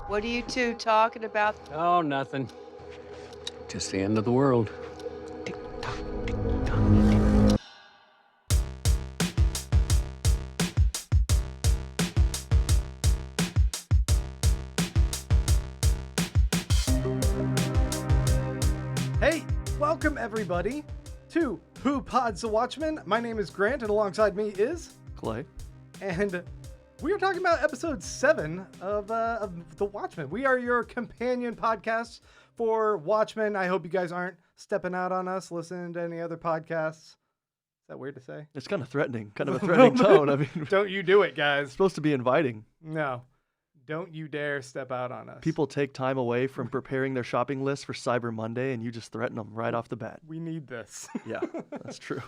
What are you two talking about? Oh, nothing. Just the end of the world. Hey, welcome everybody to Pods the Watchmen. My name is Grant, and alongside me is Clay. And we are talking about episode 7 of The Watchmen. We are your companion podcast for Watchmen. I hope you guys aren't stepping out on us, listening to any other podcasts. Is that weird to say? It's kind of threatening, kind of a threatening tone. I mean, Don't you do it, it's guys. supposed to be inviting. No. Don't you dare step out on us. People take time away from preparing their shopping list for Cyber Monday, and you just threaten them right off the bat. We need this. Yeah, that's true.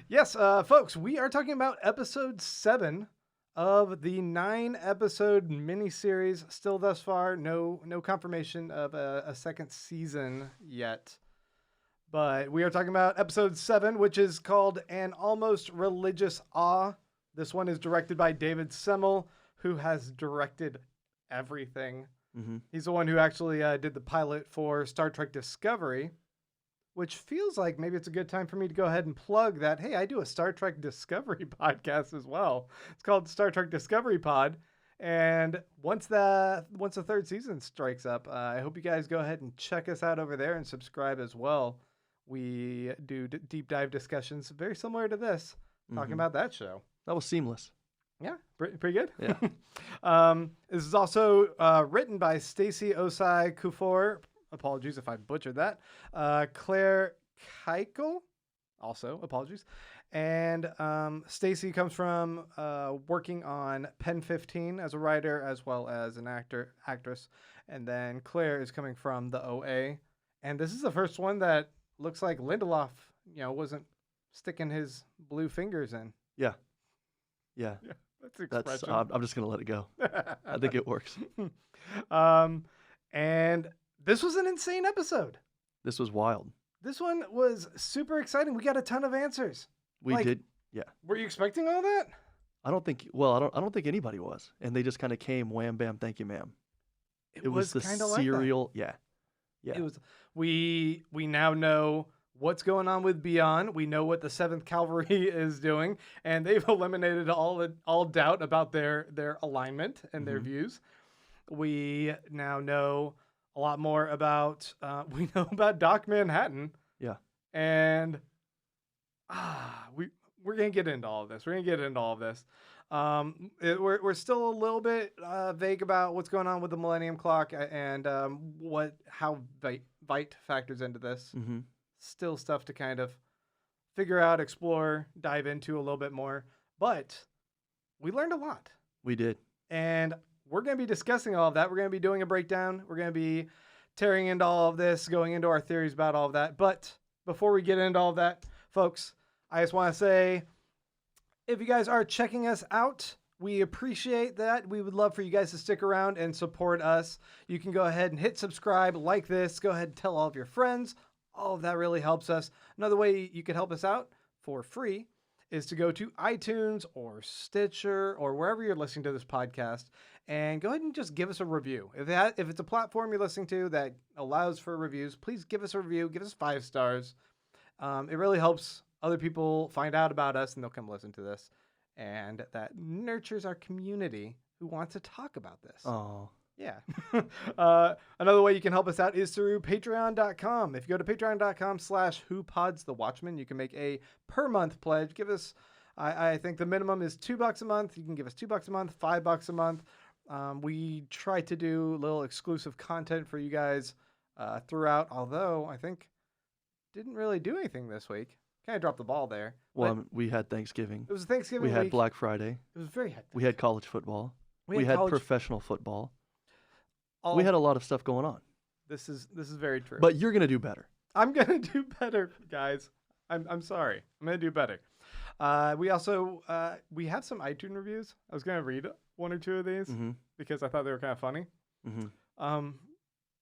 Yes, folks, we are talking about episode 7 of the 9-episode miniseries. Still thus far, no confirmation of a second season yet. But we are talking about episode 7, which is called An Almost Religious Awe. This one is directed by David Semmel, who has directed everything. Mm-hmm. He's the one who actually did the pilot for Star Trek Discovery, which feels like maybe it's a good time for me to go ahead and plug that, hey, I do a Star Trek Discovery podcast as well. It's called Star Trek Discovery Pod. And once the third season strikes up, I hope you guys go ahead and check us out over there and subscribe as well. We do deep dive discussions very similar to this, talking about that show. That was seamless. Yeah, pretty good. Yeah. This is also written by Stacy Osai Kufor. Apologies if I butchered that. Claire Keikel. Also, apologies. And Stacy comes from working on Pen 15 as a writer as well as an actress. And then Claire is coming from the OA. And this is the first one that looks like Lindelof, wasn't sticking his blue fingers in. Yeah. That's the expression. I'm just gonna let it go. I think it works. And this was an insane episode. This was wild. This one was super exciting. We got a ton of answers. We did. Yeah. Were you expecting all that? I don't think anybody anybody was, and they just kind of came, wham, bam, thank you, ma'am. It was the kind of serial. Like that. Yeah. It was. We now know what's going on with Beyond. We know what the 7th Cavalry is doing, and they've eliminated all doubt about their alignment and their views. We now know a lot more about Doc Manhattan. Yeah. And we're gonna get into all of this. We're still a little bit vague about what's going on with the Millennium Clock and how Veidt factors into this. Mm-hmm. Still stuff to kind of figure out, explore, dive into a little bit more. But we learned a lot. We did. And we're going to be discussing all of that. We're going to be doing a breakdown. We're going to be tearing into all of this, going into our theories about all of that. But before we get into all of that, folks, I just want to say, if you guys are checking us out, we appreciate that. We would love for you guys to stick around and support us. You can go ahead and hit subscribe, like this. Go ahead and tell all of your friends. All of that really helps us. Another way you could help us out for free is to go to iTunes or Stitcher or wherever you're listening to this podcast and go ahead and just give us a review. If it's a platform you're listening to that allows for reviews, please give us a review. Give us 5 stars. It really helps other people find out about us and they'll come listen to this. And that nurtures our community who wants to talk about this. Oh. Yeah. Another way you can help us out is through patreon.com. If you go to patreon.com/whopodsthewatchmen, you can make a per month pledge. Give us, I think the minimum is $2 a month. You can give us $2 a month, $5 a month. We try to do little exclusive content for you guys throughout, although I think didn't really do anything this week. Kind of dropped the ball there. Well, we had Thanksgiving. It was Thanksgiving We had week. Black Friday. It was very hectic. We had college football. We had college- professional football. We had a lot of stuff going on. This is very true. But you're going to do better. I'm going to do better, guys. I'm sorry. I'm going to do better. We also we have some iTunes reviews. I was going to read 1 or 2 of these because I thought they were kind of funny.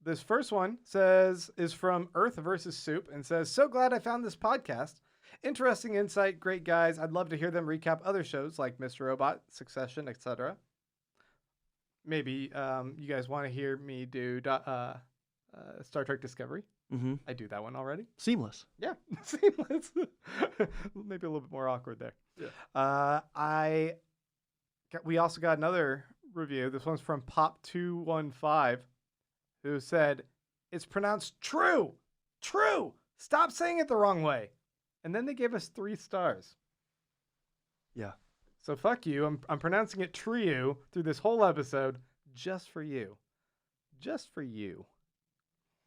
This first one is from Earth versus Soup and says, "So glad I found this podcast. Interesting insight, great guys. I'd love to hear them recap other shows like Mr. Robot, Succession, etc." maybe you guys want to hear me do Star Trek Discovery. Mm-hmm. I do that one already. Seamless. Yeah, seamless. Maybe a little bit more awkward there. Yeah. We also got another review. This one's from Pop215, who said, "It's pronounced true. True. Stop saying it the wrong way." And then they gave us 3 stars. Yeah. So fuck you. I'm pronouncing it Trieu through this whole episode just for you. Just for you.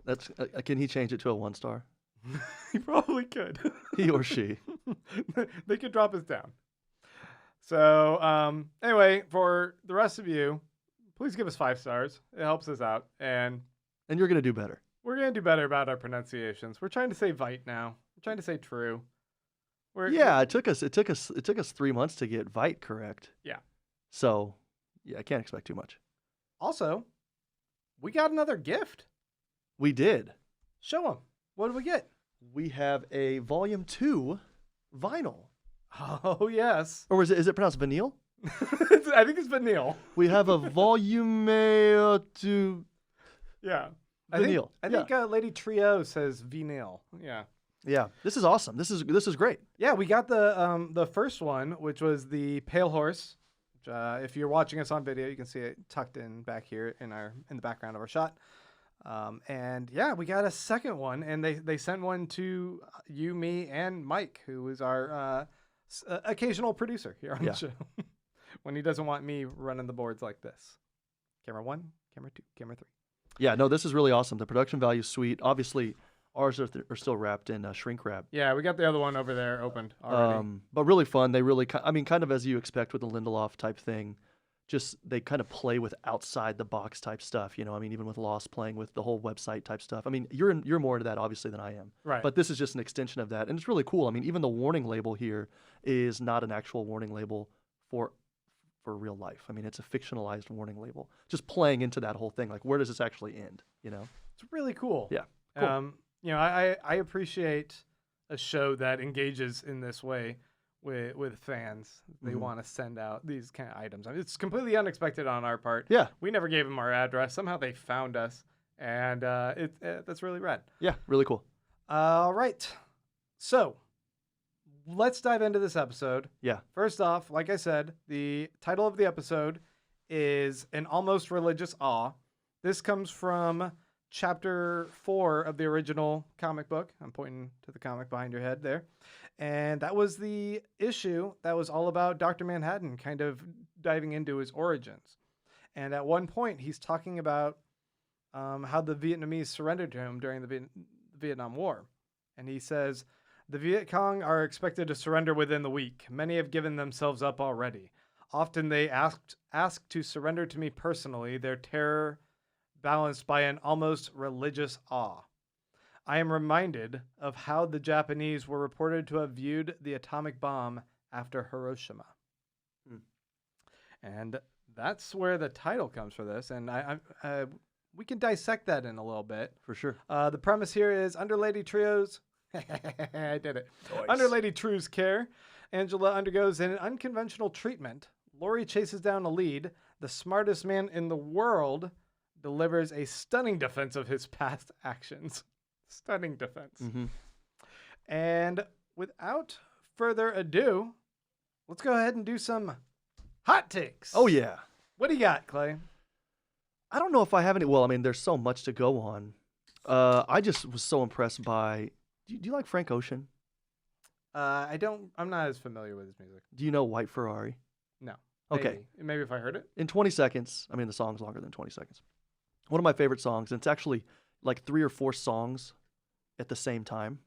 That's can he change it to a 1 star? He probably could. He or she. They could drop us down. So anyway, for the rest of you, please give us 5 stars. It helps us out, and you're gonna do better. we're gonna do better about our pronunciations. We're trying to say Veidt now. We're trying to say true. Yeah, it took us 3 months to get Veidt correct. Yeah. So yeah, I can't expect too much. Also, we got another gift. We did. Show them. What did we get? We have a volume 2 vinyl. Oh yes. Or is it pronounced vinyl? I think it's vinyl. We have a volume 2 Yeah. vinyl. I think Lady Trieu says vinyl. Yeah. Yeah. This is awesome. This is great. Yeah, we got the first one, which was the Pale Horse. Which, if you're watching us on video, you can see it tucked in back here in the background of our shot. And yeah, we got a second one, and they sent one to you, me, and Mike, who is our occasional producer here on the show. When he doesn't want me running the boards like this. Camera 1, camera 2, camera 3. Yeah, no, this is really awesome. The production value is sweet. Obviously, ours are still wrapped in shrink wrap. Yeah, we got the other one over there opened already. But really fun. They really, kind of as you expect with the Lindelof type thing. Just they kind of play with outside the box type stuff, you know. I mean, even with Lost playing with the whole website type stuff. I mean, you're more into that obviously than I am. Right. But this is just an extension of that, and it's really cool. I mean, even the warning label here is not an actual warning label for real life. I mean, it's a fictionalized warning label, just playing into that whole thing. Like, where does this actually end? You know. It's really cool. Yeah. Cool. You know, I appreciate a show that engages in this way with fans. They want to send out these kind of items. I mean, it's completely unexpected on our part. Yeah. We never gave them our address. Somehow they found us, and that's really rad. Yeah, really cool. All right. So let's dive into this episode. Yeah. First off, like I said, the title of the episode is An Almost Religious Awe. This comes from chapter 4 of the original comic book. I'm pointing to the comic behind your head there. And that was the issue that was all about Dr. Manhattan kind of diving into his origins. And at one point, he's talking about how the Vietnamese surrendered to him during the Vietnam War. And he says, "The Viet Cong are expected to surrender within the week. Many have given themselves up already. Often they ask to surrender to me personally, their terror balanced by an almost religious awe. I am reminded of how the Japanese were reported to have viewed the atomic bomb after Hiroshima." And that's where the title comes for this. And we can dissect that in a little bit. For sure. The premise here is under Lady Trieu's I did it. Nice. Under Lady Trieu's care, Angela undergoes an unconventional treatment. Laurie chases down a lead. The smartest man in the world delivers a stunning defense of his past actions. Stunning defense. Mm-hmm. And without further ado, let's go ahead and do some hot takes. Oh, yeah. What do you got, Clay? I don't know if I have any. Well, I mean, there's so much to go on. I just was so impressed by. Do you like Frank Ocean? I'm not as familiar with his music. Do you know White Ferrari? No. Okay. Maybe if I heard it. In 20 seconds, I mean, the song's longer than 20 seconds. One of my favorite songs, and it's actually like 3 or 4 songs at the same time,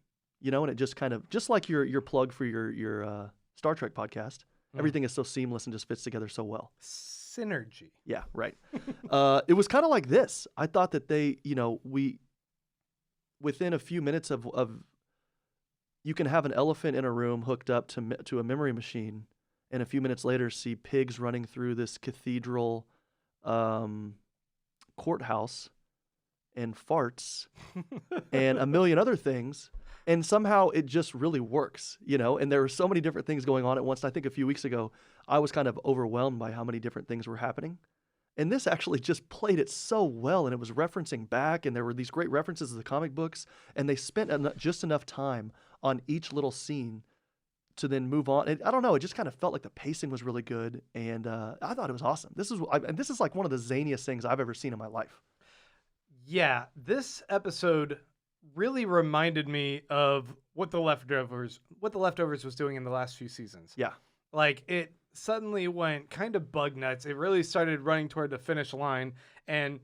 you know, and it just kind of, just like your plug for your Star Trek podcast, everything is so seamless and just fits together so well. Synergy. Yeah, right. It was kind of like this. I thought that they, you know, within a few minutes of you can have an elephant in a room hooked up to a memory machine, and a few minutes later see pigs running through this cathedral courthouse and farts and a million other things, and somehow it just really works, you know. And there were so many different things going on at once. I think a few weeks ago I was kind of overwhelmed by how many different things were happening, And this actually just played it so well, and it was referencing back, and there were these great references to the comic books, and they spent just enough time on each little scene to then move on. I don't know, it just kind of felt like the pacing was really good, and I thought it was awesome. This is like one of the zaniest things I've ever seen in my life. Yeah, this episode really reminded me of what the leftovers was doing in the last few seasons. Yeah. Like, it suddenly went kind of bug nuts. It really started running toward the finish line and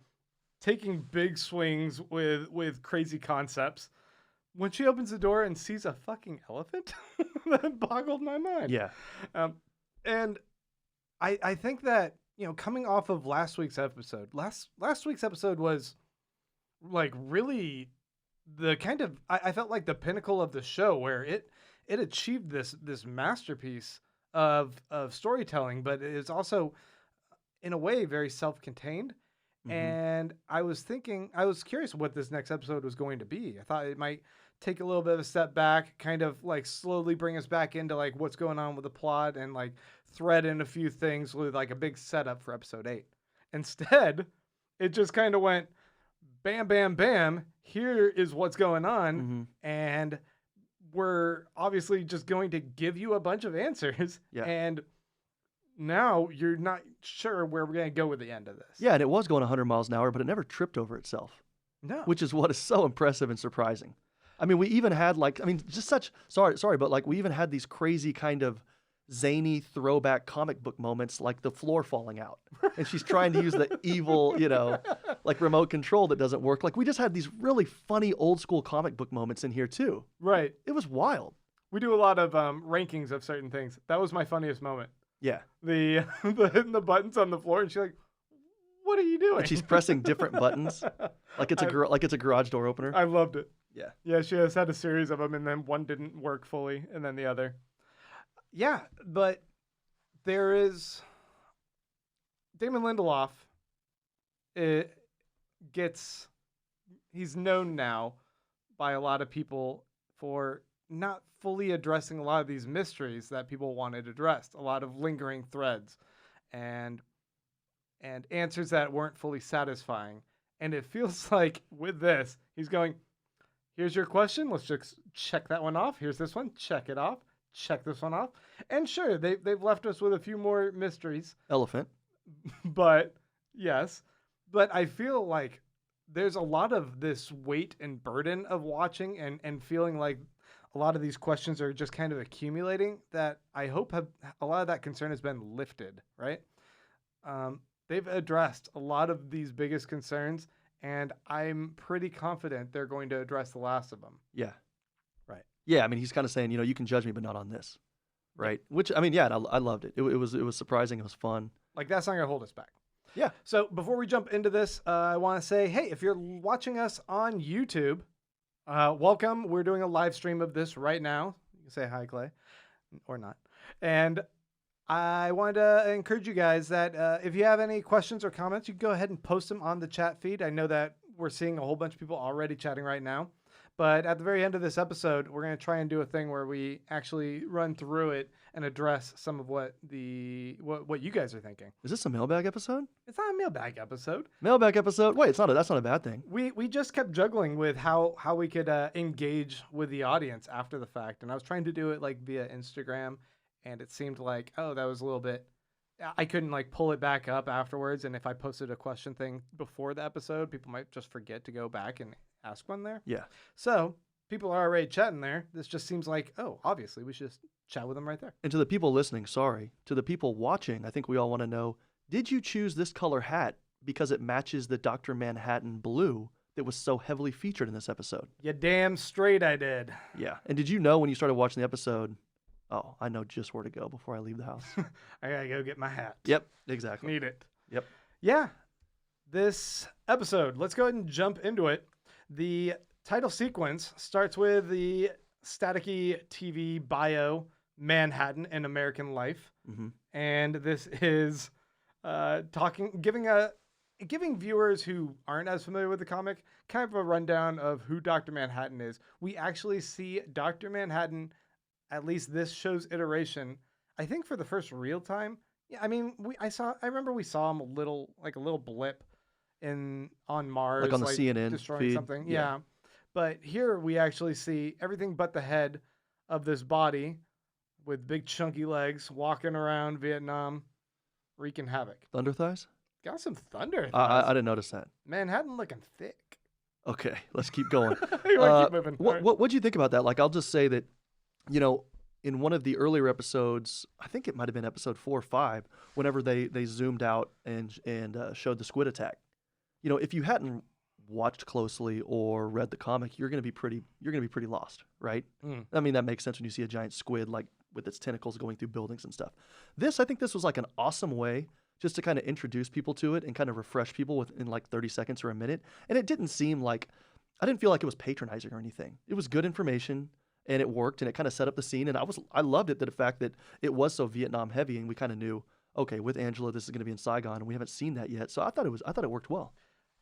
taking big swings with crazy concepts. When she opens the door and sees a fucking elephant, that boggled my mind. Yeah. And I think that, coming off of last week's episode, last week's episode was like really the kind of, I felt like the pinnacle of the show, where it achieved this masterpiece of storytelling, but it is also in a way very self-contained. Mhm. And I was curious what this next episode was going to be. I thought it might take a little bit of a step back, kind of like slowly bring us back into like what's going on with the plot, and like thread in a few things with like a big setup for episode 8. Instead, it just kind of went bam, bam, bam. Here is what's going on. Mhm. And we're obviously just going to give you a bunch of answers. Yeah. And now you're not sure where we're going to go with the end of this. Yeah, and it was going 100 miles an hour, but it never tripped over itself, No. which is what is so impressive and surprising. I mean, we even had but like we even had these crazy kind of zany throwback comic book moments, like the floor falling out, and she's trying to use the evil, like remote control that doesn't work. Like, we just had these really funny old school comic book moments in here too. Right. It was wild. We do a lot of rankings of certain things. That was my funniest moment. Yeah. The hitting the buttons on the floor, and she's like, "What are you doing?" And she's pressing different buttons, like it's a garage door opener. I loved it. Yeah. Yeah, she has had a series of them, and then one didn't work fully, and then the other. Yeah, but there is Damon Lindelof. He's known now by a lot of people for not fully addressing a lot of these mysteries that people wanted addressed, a lot of lingering threads and answers that weren't fully satisfying. And it feels like with this, he's going, here's your question, let's just check that one off. Here's this one, check it off. Check this one off. And sure, they've left us with a few more mysteries. Elephant. But yes, but I feel like there's a lot of this weight and burden of watching and feeling like a lot of these questions are just kind of accumulating, that I hope a lot of that concern has been lifted, right? They've addressed a lot of these biggest concerns, and I'm pretty confident they're going to address the last of them. Yeah. Right. Yeah, I mean, he's kind of saying, you can judge me, but not on this, right? Which, I mean, yeah, I loved it. It was surprising. It was fun. Like, that's not going to hold us back. Yeah. So before we jump into this, I want to say, hey, if you're watching us on YouTube, welcome. We're doing a live stream of this right now. You can say hi, Clay, or not. And I wanted to encourage you guys that if you have any questions or comments, you can go ahead and post them on the chat feed. I know that we're seeing a whole bunch of people already chatting right now. But at the very end of this episode, we're going to try and do a thing where we actually run through it and address some of what you guys are thinking. Is this a mailbag episode? It's not a mailbag episode. Mailbag episode? Wait, that's not a bad thing. We just kept juggling with how we could engage with the audience after the fact. And I was trying to do it like via Instagram, and it seemed like, that was a little bit, I couldn't like pull it back up afterwards. And if I posted a question thing before the episode, people might just forget to go back and ask one there. Yeah. So people are already chatting there. This just seems like, obviously we should just chat with them right there. And to the people listening, sorry. To the people watching, I think we all want to know, did you choose this color hat because it matches the Dr. Manhattan blue that was so heavily featured in this episode? You damn straight I did. Yeah. And did you know when you started watching the episode, I know just where to go before I leave the house? I gotta go get my hat. Yep, exactly. Need it. Yep. Yeah. This episode, let's go ahead and jump into it. The title sequence starts with the staticky TV bio, Manhattan and American Life. Mm-hmm. And this is giving viewers who aren't as familiar with the comic kind of a rundown of who Dr. Manhattan is. We actually see Dr. Manhattan, at least this show's iteration, I think for the first real time, Yeah, I mean, I remember we saw him a little blip on Mars, Like on the CNN destroying feed? something. Yeah. Yeah. But here we actually see everything but the head of this body with big chunky legs walking around Vietnam, wreaking havoc. Thunder thighs? Got some thunder. I didn't notice that. Manhattan looking thick. Okay, let's keep going. You wanna keep moving. All right. What'd you think about that? Like, I'll just say that, you know, in one of the earlier episodes, I think it might have been episode 4 or 5, whenever they zoomed out and showed the squid attack. You know, if you hadn't watched closely or read the comic, you're gonna be pretty lost, right? I mean, that makes sense when you see a giant squid like with its tentacles going through buildings and stuff. I think this was like an awesome way just to kind of introduce people to it and kind of refresh people within like 30 seconds or a minute. And it didn't seem like, I didn't feel like it was patronizing or anything. It was good information and it worked and it kind of set up the scene. And I loved it, the fact that it was so Vietnam heavy and we kind of knew, okay, with Angela, this is going to be in Saigon and we haven't seen that yet. So I thought it worked well.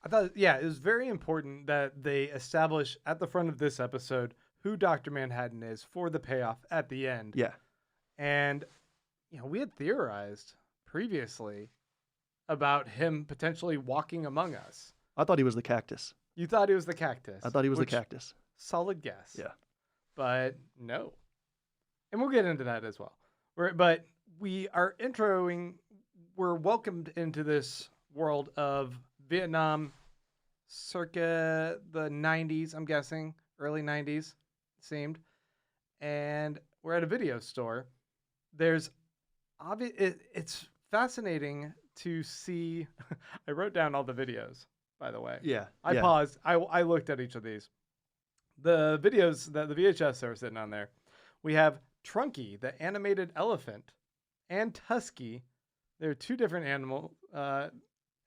I thought, yeah, it was very important that they establish at the front of this episode who Dr. Manhattan is for the payoff at the end. Yeah. And, you know, we had theorized previously about him potentially walking among us. I thought he was the cactus. You thought he was the cactus. I thought he was the cactus. Solid guess. Yeah. But no. And we'll get into that as well. But we are we're welcomed into this world of Vietnam circa the 90s, I'm guessing, early 90s, it seemed. And we're at a video store. There's it's fascinating to see. I wrote down all the videos, by the way. Yeah. I paused. I looked at each of these. The videos, the VHS that were sitting on there. We have Trunky, the animated elephant, and Tusky. They're two different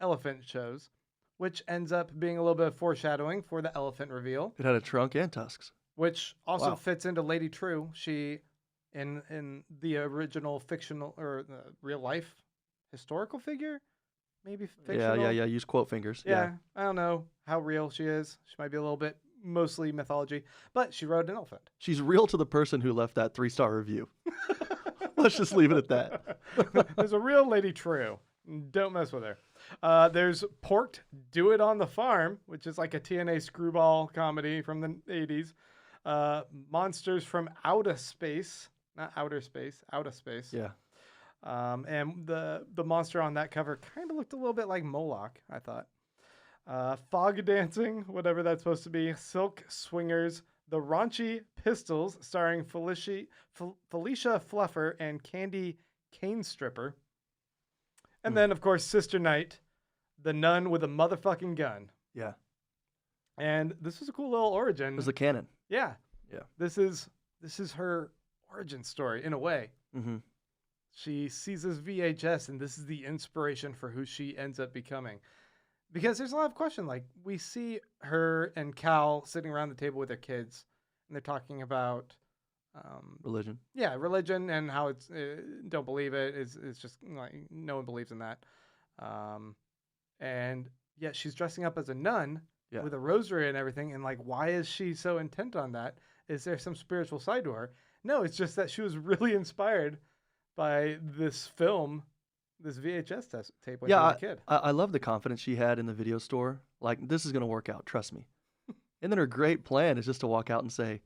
elephant shows, which ends up being a little bit of foreshadowing for the elephant reveal. It had a trunk and tusks. Which also Wow. fits into Lady Trieu. She, in the original fictional or real life historical figure, maybe fictional. Yeah. Use quote fingers. Yeah, I don't know how real she is. She might be a little bit mostly mythology, but she rode an elephant. She's real to the person who left that 3-star review. Let's just leave it at that. There's a real Lady Trieu. Don't mess with her. There's Porked Do It on the Farm, which is like a TNA screwball comedy from the 80s. Monsters from Outer Space. Not Outer Space, Outer Space. Yeah. And the monster on that cover kind of looked a little bit like Moloch, I thought. Fog Dancing, whatever that's supposed to be. Silk Swingers. The Raunchy Pistols, starring Felicia Fluffer and Candy Cane Stripper. And then, of course, Sister Night, the nun with a motherfucking gun. Yeah. And this was a cool little origin. It was the canon. Yeah. Yeah. This is her origin story in a way. Mm-hmm. She sees this VHS, and this is the inspiration for who she ends up becoming. Because there's a lot of questions. Like, we see her and Cal sitting around the table with their kids, and they're talking about Religion. yeah, religion and how it's don't believe it. It's just like no one believes in that. And yet she's dressing up as a nun with a rosary and everything. And like, why is she so intent on that? Is there some spiritual side to her? No, it's just that she was really inspired by this film, this VHS tape when she was a kid. I love the confidence she had in the video store. Like, this is going to work out, trust me. And then her great plan is just to walk out and say,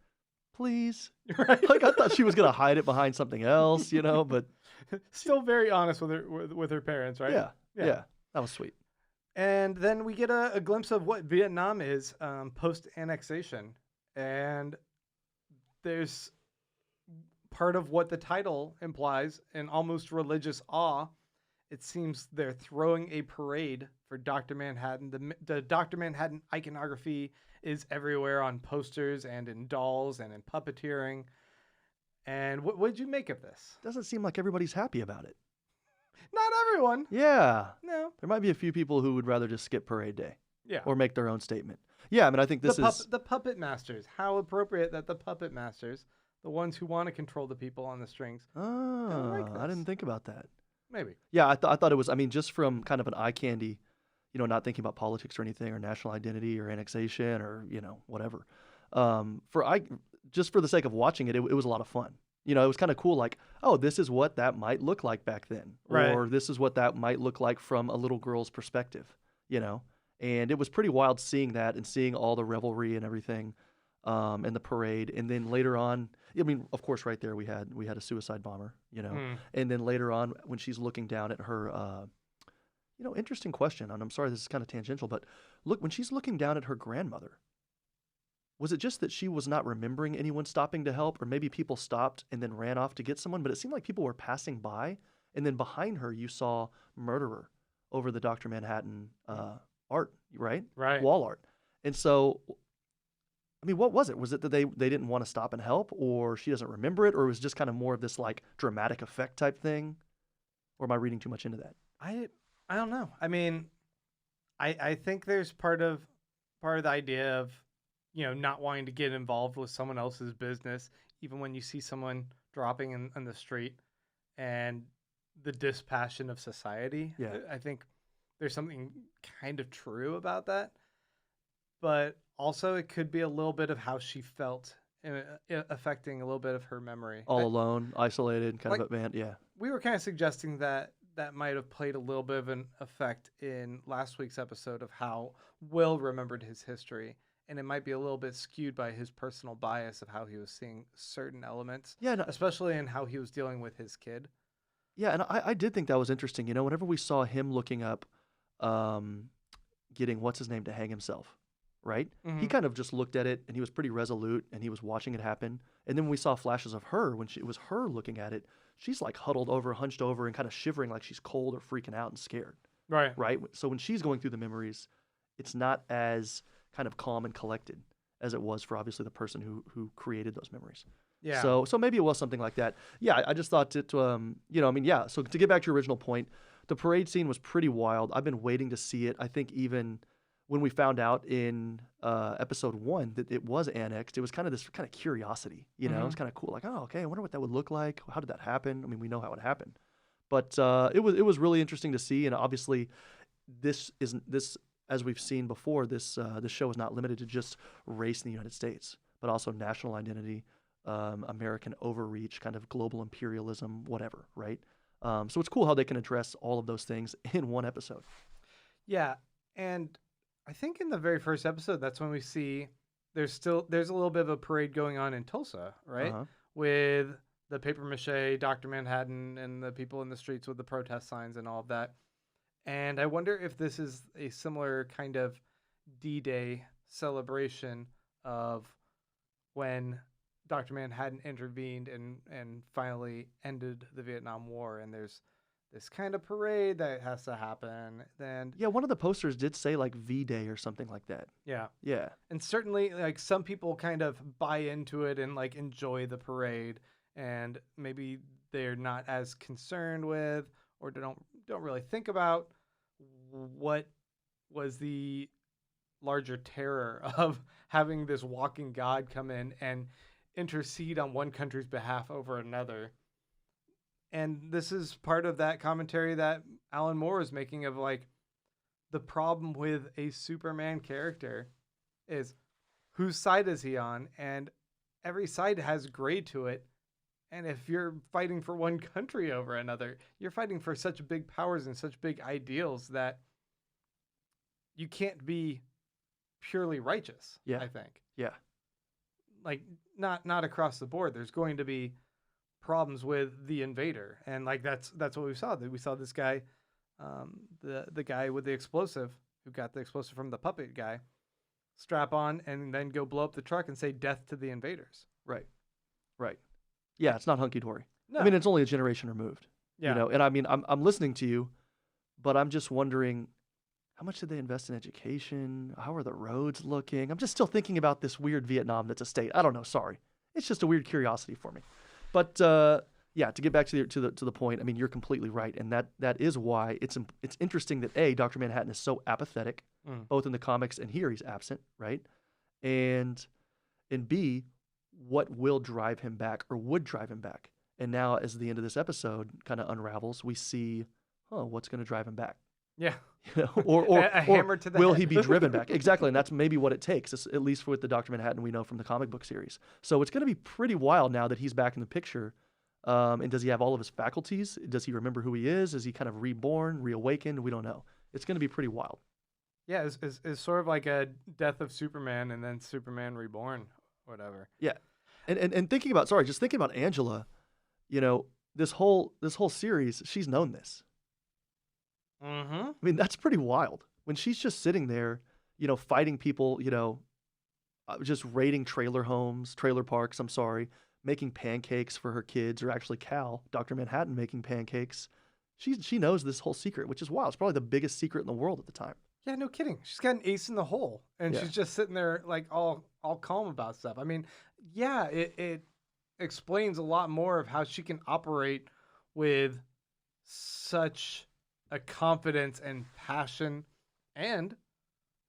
please. Right? Like, I thought she was going to hide it behind something else, but still very honest with her parents, right? Yeah. That was sweet. And then we get a glimpse of what Vietnam is post-annexation. And there's part of what the title implies, an almost religious awe. It seems they're throwing a parade for Dr. Manhattan. The Dr. Manhattan iconography is everywhere on posters and in dolls and in puppeteering. And what did you make of this? Doesn't seem like everybody's happy about it. Not everyone. Yeah. No. There might be a few people who would rather just skip parade day. Yeah. Or make their own statement. Yeah, I mean, I think this is... The puppet masters. How appropriate that the puppet masters, the ones who want to control the people on the strings, don't like I this. didn't think about that. Maybe. Yeah, I thought it was, I mean, just from kind of an eye candy, not thinking about politics or anything or national identity or annexation or, whatever. Just for the sake of watching it, it was a lot of fun. You know, it was kind of cool, like, oh, this is what that might look like back then. Right. Or this is what that might look like from a little girl's perspective, you know? And it was pretty wild seeing that and seeing all the revelry and everything, and the parade. And then later on, I mean, of course, right there we had a suicide bomber, you know? And then later on, when she's looking down at her, you know, interesting question, and I'm sorry this is kind of tangential, but look, when she's looking down at her grandmother, was it just that she was not remembering anyone stopping to help, or maybe people stopped and then ran off to get someone? But it seemed like people were passing by, and then behind her you saw murderer over the Dr. Manhattan art, right? Right. Wall art. And so, I mean, what was it? Was it that they didn't want to stop and help, or she doesn't remember it, or it was just kind of more of this like dramatic effect type thing? Or am I reading too much into that? I don't know. I mean, I think there's part of the idea of, you know, not wanting to get involved with someone else's business, even when you see someone dropping in the street, and the dispassion of society. Yeah. I think there's something kind of true about that, but also it could be a little bit of how she felt, affecting a little bit of her memory. All alone, isolated, kind of a band. Yeah. We were kind of suggesting that might have played a little bit of an effect in last week's episode of how Will remembered his history. And it might be a little bit skewed by his personal bias of how he was seeing certain elements, Yeah, no, especially in how he was dealing with his kid. yeah, and I did think that was interesting. You know, whenever we saw him looking up, getting what's his name to hang himself, right? He kind of just looked at it and he was pretty resolute and he was watching it happen. And then when we saw flashes of her, when it was her looking at it, she's like huddled over, hunched over, and kind of shivering like she's cold or freaking out and scared, Right. right? So when she's going through the memories, it's not as kind of calm and collected as it was for obviously the person who created those memories. Yeah. So maybe it was something like that. Yeah, I just thought it, you know, I mean, yeah. So to get back to your original point, the parade scene was pretty wild. I've been waiting to see it. I think even when we found out in episode 1 that it was annexed, it was kind of this kind of curiosity, you know? It was kind of cool. Like, oh, okay, I wonder what that would look like. How did that happen? I mean, we know how it happened. But it was really interesting to see, and obviously this as we've seen before, this show is not limited to just race in the United States, but also national identity, American overreach, kind of global imperialism, whatever, right? So it's cool how they can address all of those things in one episode. Yeah. And I think in the very first episode, that's when we see there's a little bit of a parade going on in Tulsa, right? Uh-huh. With the paper mache, Dr. Manhattan, and the people in the streets with the protest signs and all of that. And I wonder if this is a similar kind of D-Day celebration of when Dr. Manhattan intervened and finally ended the Vietnam War. And there's this kind of parade that has to happen. And Yeah, one of the posters did say like V-Day or something like that. yeah. Yeah. And certainly, like, some people kind of buy into it and like enjoy the parade, and maybe they're not as concerned with or don't really think about what was the larger terror of having this walking god come in and intercede on one country's behalf over another. And this is part of that commentary that Alan Moore is making of like the problem with a Superman character is whose side is he on? And every side has gray to it. And if you're fighting for one country over another, you're fighting for such big powers and such big ideals that you can't be purely righteous, Yeah. I think. Yeah. Like not across the board. There's going to be problems with the invader. And like that's what we saw. We saw this guy, the guy with the explosive who got the explosive from the puppet guy, strap on and then go blow up the truck and say death to the invaders. Right. Right. Yeah, it's not hunky-dory. No. I mean, it's only a generation removed. Yeah. You know, and I mean, I'm listening to you, but I'm just wondering, how much did they invest in education? How are the roads looking? I'm just still thinking about this weird Vietnam that's a state. I don't know. Sorry, it's just a weird curiosity for me. But yeah, to get back to the point, I mean, you're completely right, and that is why it's interesting that Dr. Manhattan is so apathetic, both in the comics and here he's absent, right? And B, what will drive him back or would drive him back? And now, as the end of this episode kind of unravels, we see, what's going to drive him back? Yeah. You know, or A hammer to the will head. he be driven back? Exactly, and that's maybe what it takes, at least with the Dr. Manhattan we know from the comic book series. So it's going to be pretty wild now that he's back in the picture. And does he have all of his faculties? Does he remember who he is? Is he kind of reborn, reawakened? We don't know. It's going to be pretty wild. Yeah, it's sort of like a death of Superman and then Superman reborn, whatever. Yeah, and thinking about just thinking about Angela, you know, this whole series, she's known this. Mm-hmm. I mean, that's pretty wild. When she's just sitting there, you know, fighting people, you know, just raiding trailer parks, I'm sorry, making pancakes for her kids, or actually Cal, Dr. Manhattan, making pancakes. She knows this whole secret, which is wild. It's probably the biggest secret in the world at the time. Yeah, no kidding. She's got an ace in the hole, and Yeah. she's just sitting there like all calm about stuff. I mean, yeah, it explains a lot more of how she can operate with such a confidence and passion and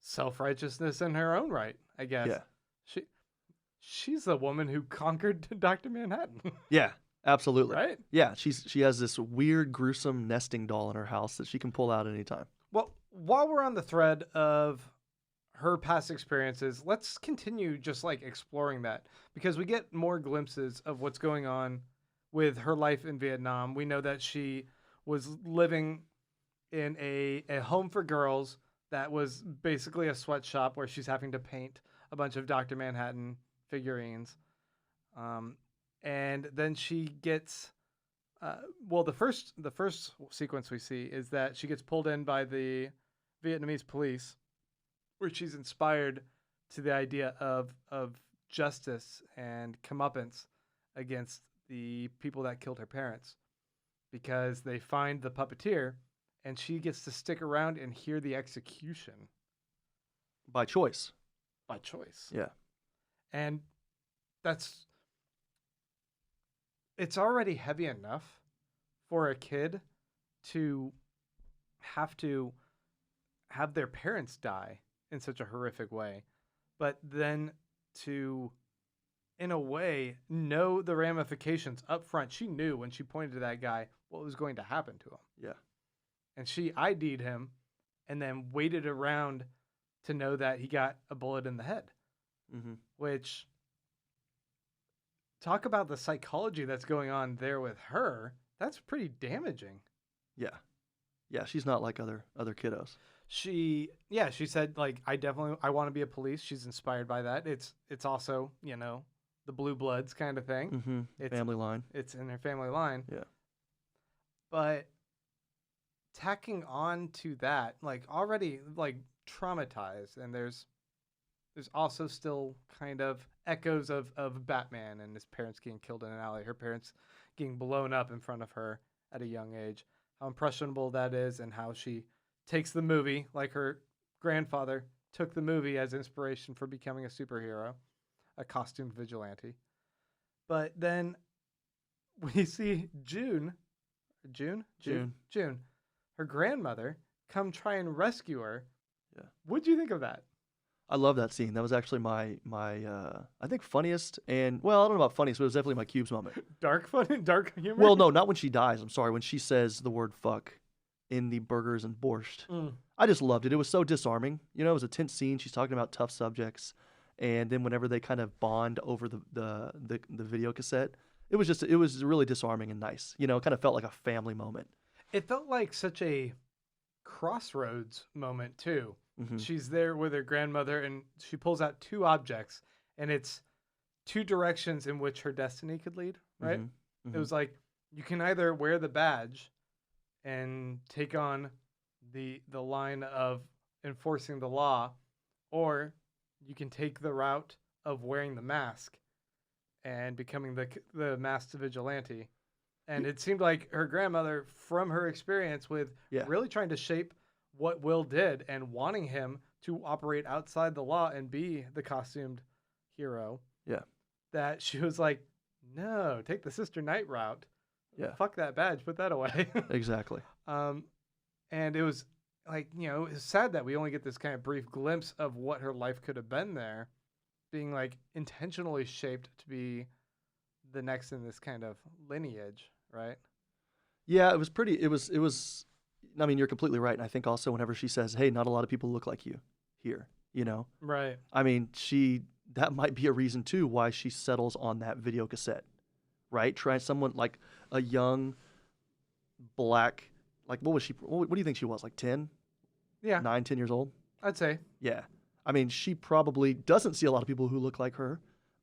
self-righteousness in her own right, I guess. Yeah. She's the woman who conquered Dr. Manhattan. Yeah, absolutely. Right? Yeah, she has this weird, gruesome nesting doll in her house that she can pull out anytime. Well, while we're on the thread of her past experiences, let's continue just like exploring that, because we get more glimpses of what's going on with her life in Vietnam. We know that she was living in a home for girls that was basically a sweatshop where she's having to paint a bunch of Dr. Manhattan figurines. And then she gets, the first sequence we see is that she gets pulled in by the Vietnamese police, where she's inspired to the idea of justice and comeuppance against the people that killed her parents, because they find the puppeteer and she gets to stick around and hear the execution. By choice. By choice. Yeah. And it's already heavy enough for a kid to have their parents die in such a horrific way, but then to, in a way, know the ramifications up front. She knew when she pointed to that guy what was going to happen to him. Yeah. And she ID'd him and then waited around to know that he got a bullet in the head. Mm-hmm. Which, talk about the psychology that's going on there with her. That's pretty damaging. Yeah. Yeah, she's not like other kiddos. She said, like, I want to be a police. She's inspired by that. It's also, you know, the Blue Bloods kind of thing. Mm-hmm. Family line. It's in her family line. Yeah. But tacking on to that, like, already, like, traumatized, and there's also still kind of echoes of Batman and his parents getting killed in an alley, her parents getting blown up in front of her at a young age, how impressionable that is, and how she takes the movie, like her grandfather took the movie as inspiration for becoming a superhero, a costumed vigilante. But then we see June, her grandmother, come try and rescue her. Yeah. What'd you think of that? I love that scene. That was actually my I think funniest, and well, I don't know about funniest, but it was definitely my Cubes moment. Dark humor? Well, no, not when she dies. I'm sorry. When she says the word fuck in the burgers and borscht. I just loved it. It was so disarming. You know, it was a tense scene. She's talking about tough subjects. And then whenever they kind of bond over the video cassette, it was really disarming and nice. You know, it kind of felt like a family moment. It felt like such a crossroads moment too. Mm-hmm. She's there with her grandmother and she pulls out two objects, and it's two directions in which her destiny could lead, right? Mm-hmm. Mm-hmm. It was like, you can either wear the badge and take on the line of enforcing the law, or you can take the route of wearing the mask and becoming the masked vigilante. And it seemed like her grandmother, from her experience with really trying to shape what Will did and wanting him to operate outside the law and be the costumed hero, that she was like, no, take the Sister Night route. Yeah. Fuck that badge. Put that away. Exactly. And it was like, you know, it's sad that we only get this kind of brief glimpse of what her life could have been there, being like intentionally shaped to be the next in this kind of lineage, right? Yeah, it was pretty. It was. I mean, you're completely right. And I think also whenever she says, hey, not a lot of people look like you here, you know? Right. I mean, that might be a reason too why she settles on that video cassette, right? Try someone like a young black, like what was she, what do you think she was, like 10? Yeah. 9, 10 years old? I'd say. Yeah. I mean, she probably doesn't see a lot of people who look like her.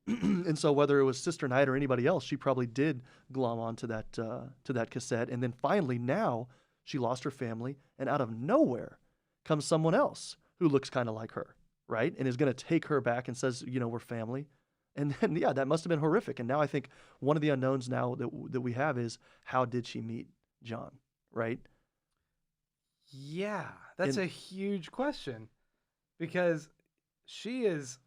And so whether it was Sister Night or anybody else, she probably did glom onto that cassette. And then finally now she lost her family, and out of nowhere comes someone else who looks kind of like her, right? And is going to take her back and says, you know, we're family. And then, yeah, that must have been horrific. And now I think one of the unknowns now that we have is, how did she meet John, right? Yeah, that's a huge question, because she is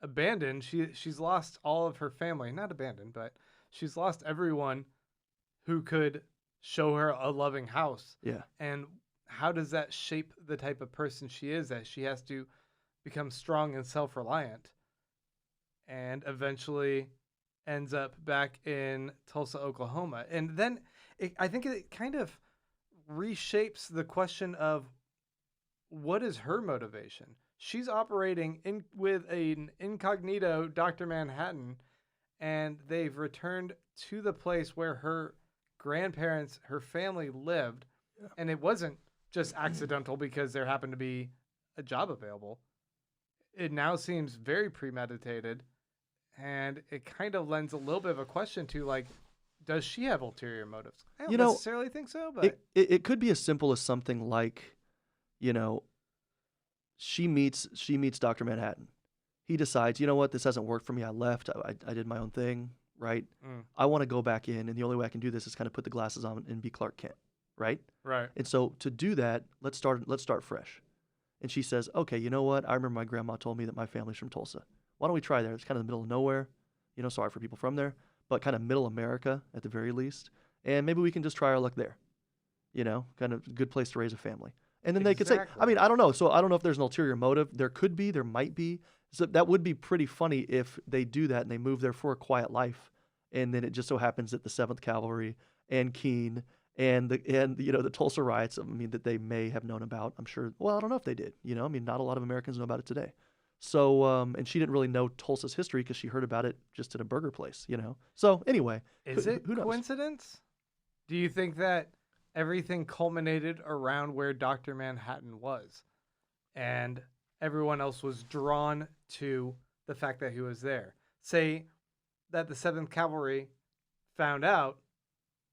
abandoned. She's lost all of her family. Not abandoned, but she's lost everyone who could show her a loving house. Yeah. And how does that shape the type of person she is, that she has to become strong and self-reliant, and eventually ends up back in Tulsa, Oklahoma? And then I think it kind of reshapes the question of, what is her motivation? She's operating with an incognito Dr. Manhattan, and they've returned to the place where her grandparents, her family lived. Yeah. And it wasn't just accidental because there happened to be a job available. It now seems very premeditated, and it kind of lends a little bit of a question to, like, does she have ulterior motives? I don't necessarily think so, but it could be as simple as something like, you know, she meets Dr. Manhattan. He decides, you know what, this hasn't worked for me. I left. I did my own thing, right? I want to go back in, and the only way I can do this is kind of put the glasses on and be Clark Kent, right? Right. And so to do that, let's start fresh. And she says, okay, you know what? I remember my grandma told me that my family's from Tulsa. Why don't we try there? It's kind of the middle of nowhere. You know, sorry for people from there, but kind of middle America at the very least. And maybe we can just try our luck there. You know, kind of a good place to raise a family. And then they could say, I mean, I don't know. So I don't know if there's an ulterior motive. There could be, there might be. So that would be pretty funny if they do that and they move there for a quiet life. And then it just so happens that the 7th Cavalry and Keene and you know, the Tulsa riots, I mean, that they may have known about, I'm sure. Well, I don't know if they did. You know, I mean, not a lot of Americans know about it today. So, and she didn't really know Tulsa's history because she heard about it just at a burger place, you know. So anyway, is it who knows? Coincidence? Do you think that everything culminated around where Dr. Manhattan was, and everyone else was drawn to the fact that he was there? Say that the 7th Cavalry found out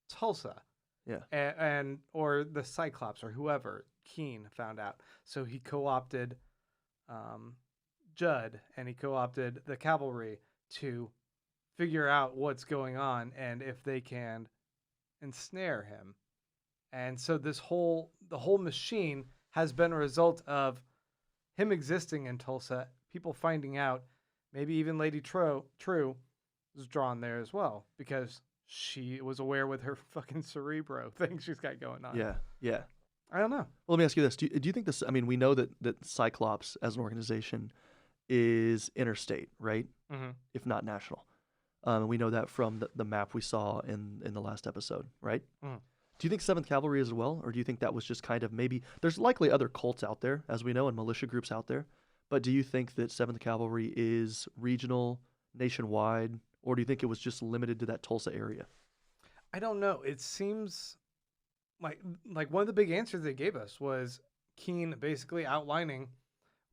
Tulsa. Yeah. And or the Cyclops or whoever, Keene, found out. So he co-opted Judd, and he co-opted the cavalry to figure out what's going on and if they can ensnare him. And so the whole machine has been a result of him existing in Tulsa, people finding out, maybe even Lady Trieu was drawn there as well, because she was aware with her fucking Cerebro thing she's got going on. Yeah, yeah. I don't know. Well, let me ask you this. Do you think this, I mean, we know that Cyclops as an organization is interstate, right? Mm-hmm. If not national. And we know that from the map we saw in the last episode, right? Mm. Do you think 7th Cavalry as well? Or do you think that was just kind of maybe, there's likely other cults out there, as we know, and militia groups out there. But do you think that 7th Cavalry is regional, nationwide, or do you think it was just limited to that Tulsa area? I don't know. It seems like one of the big answers they gave us was Keene basically outlining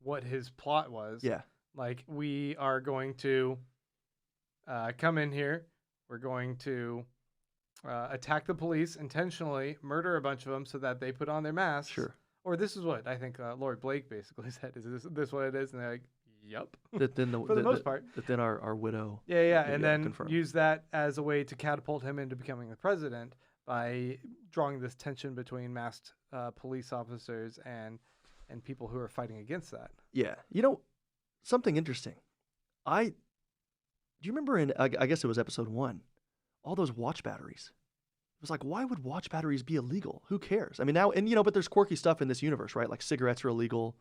what his plot was. Yeah. Like, we are going to come in here. We're going to attack the police intentionally, murder a bunch of them so that they put on their masks. Sure. Or this is what I think Laurie Blake basically said. Is this what it is? And they're like, yep. Then for the most part. That then our widow. Yeah. And then confirmed. Use that as a way to catapult him into becoming the president by drawing this tension between masked police officers and people who are fighting against that. Yeah. You know, something interesting. Do you remember in, I guess it was episode 1, all those watch batteries? It was like, why would watch batteries be illegal? Who cares? I mean, now, and you know, but there's quirky stuff in this universe, right? Like cigarettes are illegal,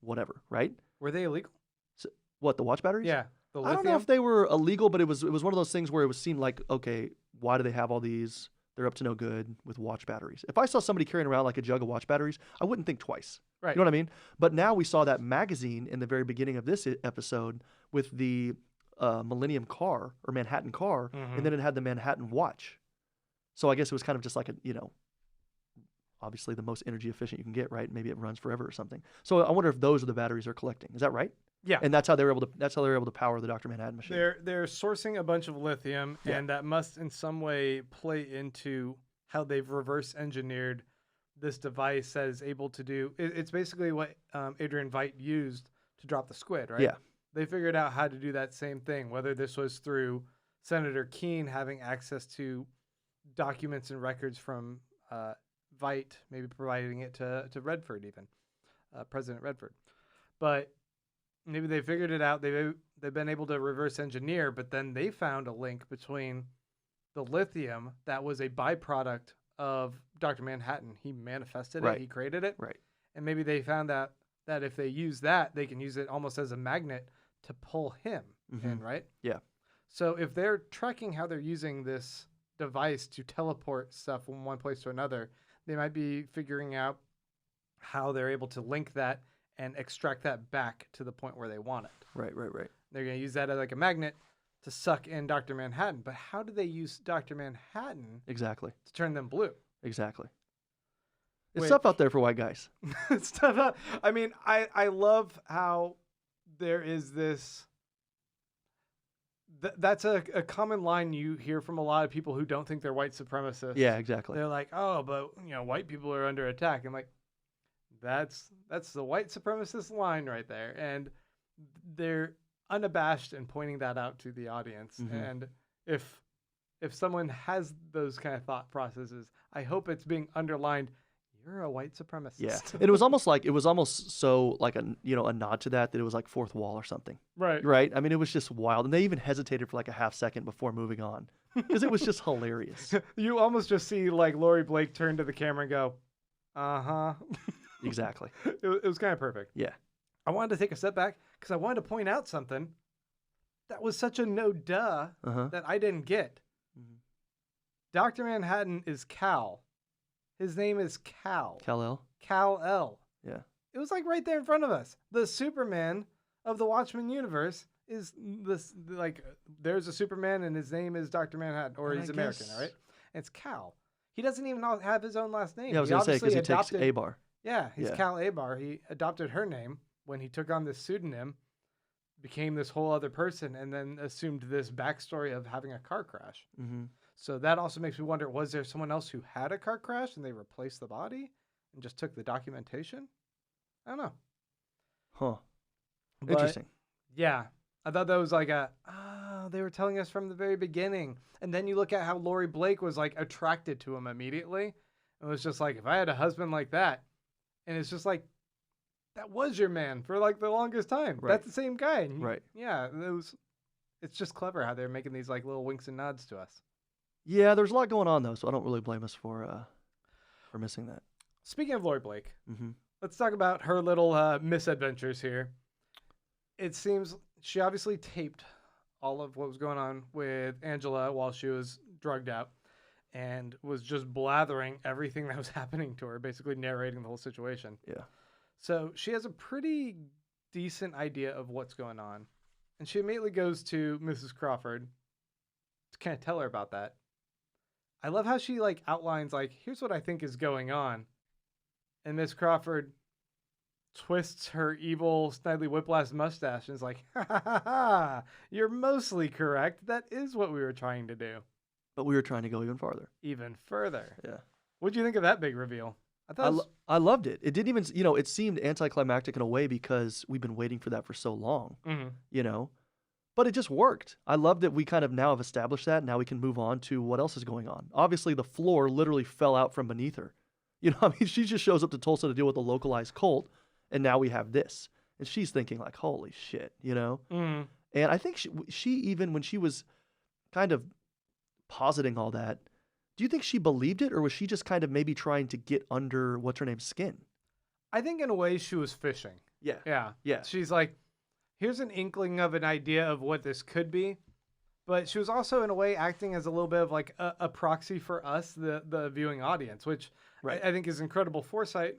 whatever, right? Were they illegal? So, what, the watch batteries? Yeah. I don't know if they were illegal, but it was one of those things where it was seen like, okay, why do they have all these? they're up to no good with watch batteries. If I saw somebody carrying around like a jug of watch batteries, I wouldn't think twice. Right. You know what I mean? But now we saw that magazine in the very beginning of this episode with the Millennium car or Manhattan car, and then it had the Manhattan watch. So I guess it was kind of just like a, obviously the most energy efficient you can get, right? Maybe it runs forever or something. So I wonder if those are the batteries they're collecting. Is that right? Yeah. And that's how they're able to power the Dr. Manhattan machine. They're sourcing a bunch of lithium, and that must in some way play into how they've reverse engineered this device that is able to do. It's basically what Adrian Veidt used to drop the squid, right? Yeah. They figured out how to do that same thing, whether this was through Senator Keene having access to documents and records from Veidt, maybe providing it to Redford even, President Redford. But maybe they figured it out. They've been able to reverse engineer, but then they found a link between the lithium that was a byproduct of Dr. Manhattan. He manifested it. He created it. Right. And maybe they found out that if they use that, they can use it almost as a magnet to pull him in, right? Yeah. So if they're tracking how they're using this device to teleport stuff from one place to another, they might be figuring out how they're able to link that and extract that back to the point where they want it. Right. They're going to use that as like a magnet to suck in Dr. Manhattan. But how do they use Dr. Manhattan Exactly. to turn them blue? Exactly. It's Which- stuff out there for white guys. I mean, I love how there is this. That's a common line you hear from a lot of people who don't think they're white supremacists. Yeah, exactly. They're like, oh, but white people are under attack. I'm like, that's the white supremacist line right there, and they're unabashed in pointing that out to the audience. And if someone has those kind of thought processes, I hope it's being underlined. You're a white supremacist. Yeah, and it was almost so like a nod to that it was like fourth wall or something. Right. Right. I mean, it was just wild, and they even hesitated for like a half second before moving on because it was just hilarious. You almost just see like Laurie Blake turn to the camera and go, "Uh-huh." Exactly. It was kind of perfect. Yeah. I wanted to take a step back because I wanted to point out something that was such a no duh that I didn't get. Dr. Manhattan is Cal. His name is Cal. Kal-El. Kal-El. Yeah. It was like right there in front of us. The Superman of the Watchmen universe is this, like, there's a Superman and his name is Dr. Manhattan, or And he's I American, guess- all right? And it's Cal. He doesn't even have his own last name. Yeah, I was going to say because he takes adopted- A-Bar. Yeah, he's Yeah. Cal Abar. He adopted her name when he took on this pseudonym, became this whole other person, and then assumed this backstory of having a car crash. So that also makes me wonder, was there someone else who had a car crash and they replaced the body and just took the documentation? I don't know. Huh. But, Interesting. Yeah. I thought that was like they were telling us from the very beginning. And then you look at how Laurie Blake was like attracted to him immediately. It was just like, if I had a husband like that, and it's just like, that was your man for like the longest time. Right. That's the same guy. And Right. Yeah. It's just clever how they're making these like little winks and nods to us. Yeah, there's a lot going on though, so I don't really blame us for missing that. Speaking of Laurie Blake, Mm-hmm. let's talk about her little misadventures here. It seems she obviously taped all of what was going on with Angela while she was drugged out and was just blathering everything that was happening to her, basically narrating the whole situation. Yeah. So she has a pretty decent idea of what's going on. And she immediately goes to Mrs. Crawford to kind of tell her about that. I love how she like outlines like, here's what I think is going on. And Miss Crawford twists her evil Snidely Whiplash mustache and is like, ha ha ha ha, you're mostly correct. That is what we were trying to do. But we were trying to go even farther. Even further. Yeah. What'd you think of that big reveal? I thought it was- I loved it. It didn't even, it seemed anticlimactic in a way because we've been waiting for that for so long, but it just worked. I love that we kind of now have established that. Now we can move on to what else is going on. Obviously, the floor literally fell out from beneath her. I mean, she just shows up to Tulsa to deal with a localized cult, and now we have this. And she's thinking like, holy shit, And I think she even, when she was kind of positing all that, do you think she believed it, or was she just kind of maybe trying to get under what's-her-name's skin? I think in a way she was fishing. Yeah. Yeah. Yeah. She's like, here's an inkling of an idea of what this could be, but she was also in a way acting as a little bit of like a proxy for us, the viewing audience, which Right. I think is incredible foresight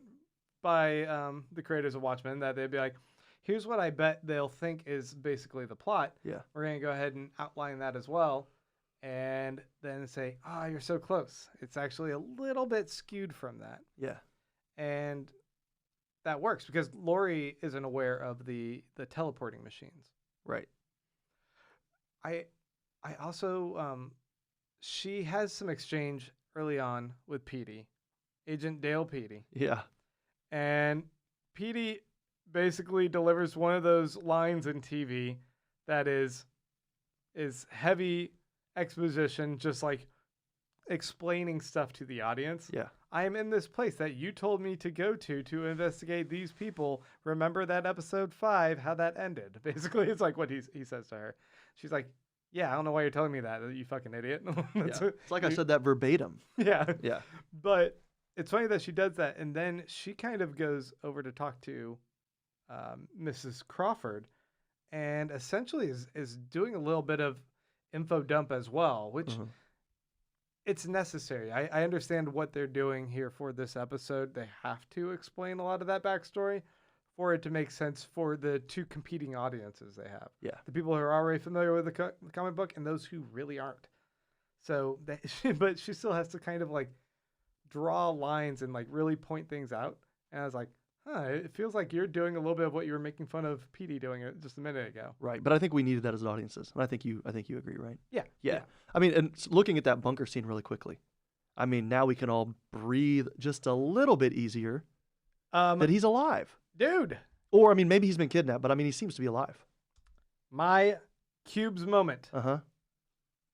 by the creators of Watchmen, that they'd be like, here's what I bet they'll think is basically the plot. Yeah. We're going to go ahead and outline that as well. And then say, you're so close. It's actually a little bit skewed from that. Yeah. And that works because Laurie isn't aware of the teleporting machines. Right. I also, she has some exchange early on with Petey, Agent Dale Petey. Yeah. And Petey basically delivers one of those lines in TV that is heavy exposition, just like explaining stuff to the audience. Yeah. I am in this place that you told me to go to investigate these people. Remember that episode 5, how that ended? Basically, it's like what he says to her. She's like, yeah, I don't know why you're telling me that, you fucking idiot. Yeah. It's like I said that verbatim. Yeah. Yeah. But it's funny that she does that. And then she kind of goes over to talk to Mrs. Crawford and essentially is doing a little bit of info dump as well, which it's necessary. I understand what they're doing here for this episode. They have to explain a lot of that backstory for it to make sense for the two competing audiences they have. Yeah. The people who are already familiar with the comic book and those who really aren't. So, but she still has to kind of like draw lines and like really point things out. And I was like, it feels like you're doing a little bit of what you were making fun of Petey doing it just a minute ago. Right. But I think we needed that as audiences. And I think you agree, right? Yeah. Yeah. I mean, and looking at that bunker scene really quickly, I mean, now we can all breathe just a little bit easier that he's alive. Dude. Or, I mean, maybe he's been kidnapped, but I mean, he seems to be alive. My Cubes moment. Uh-huh.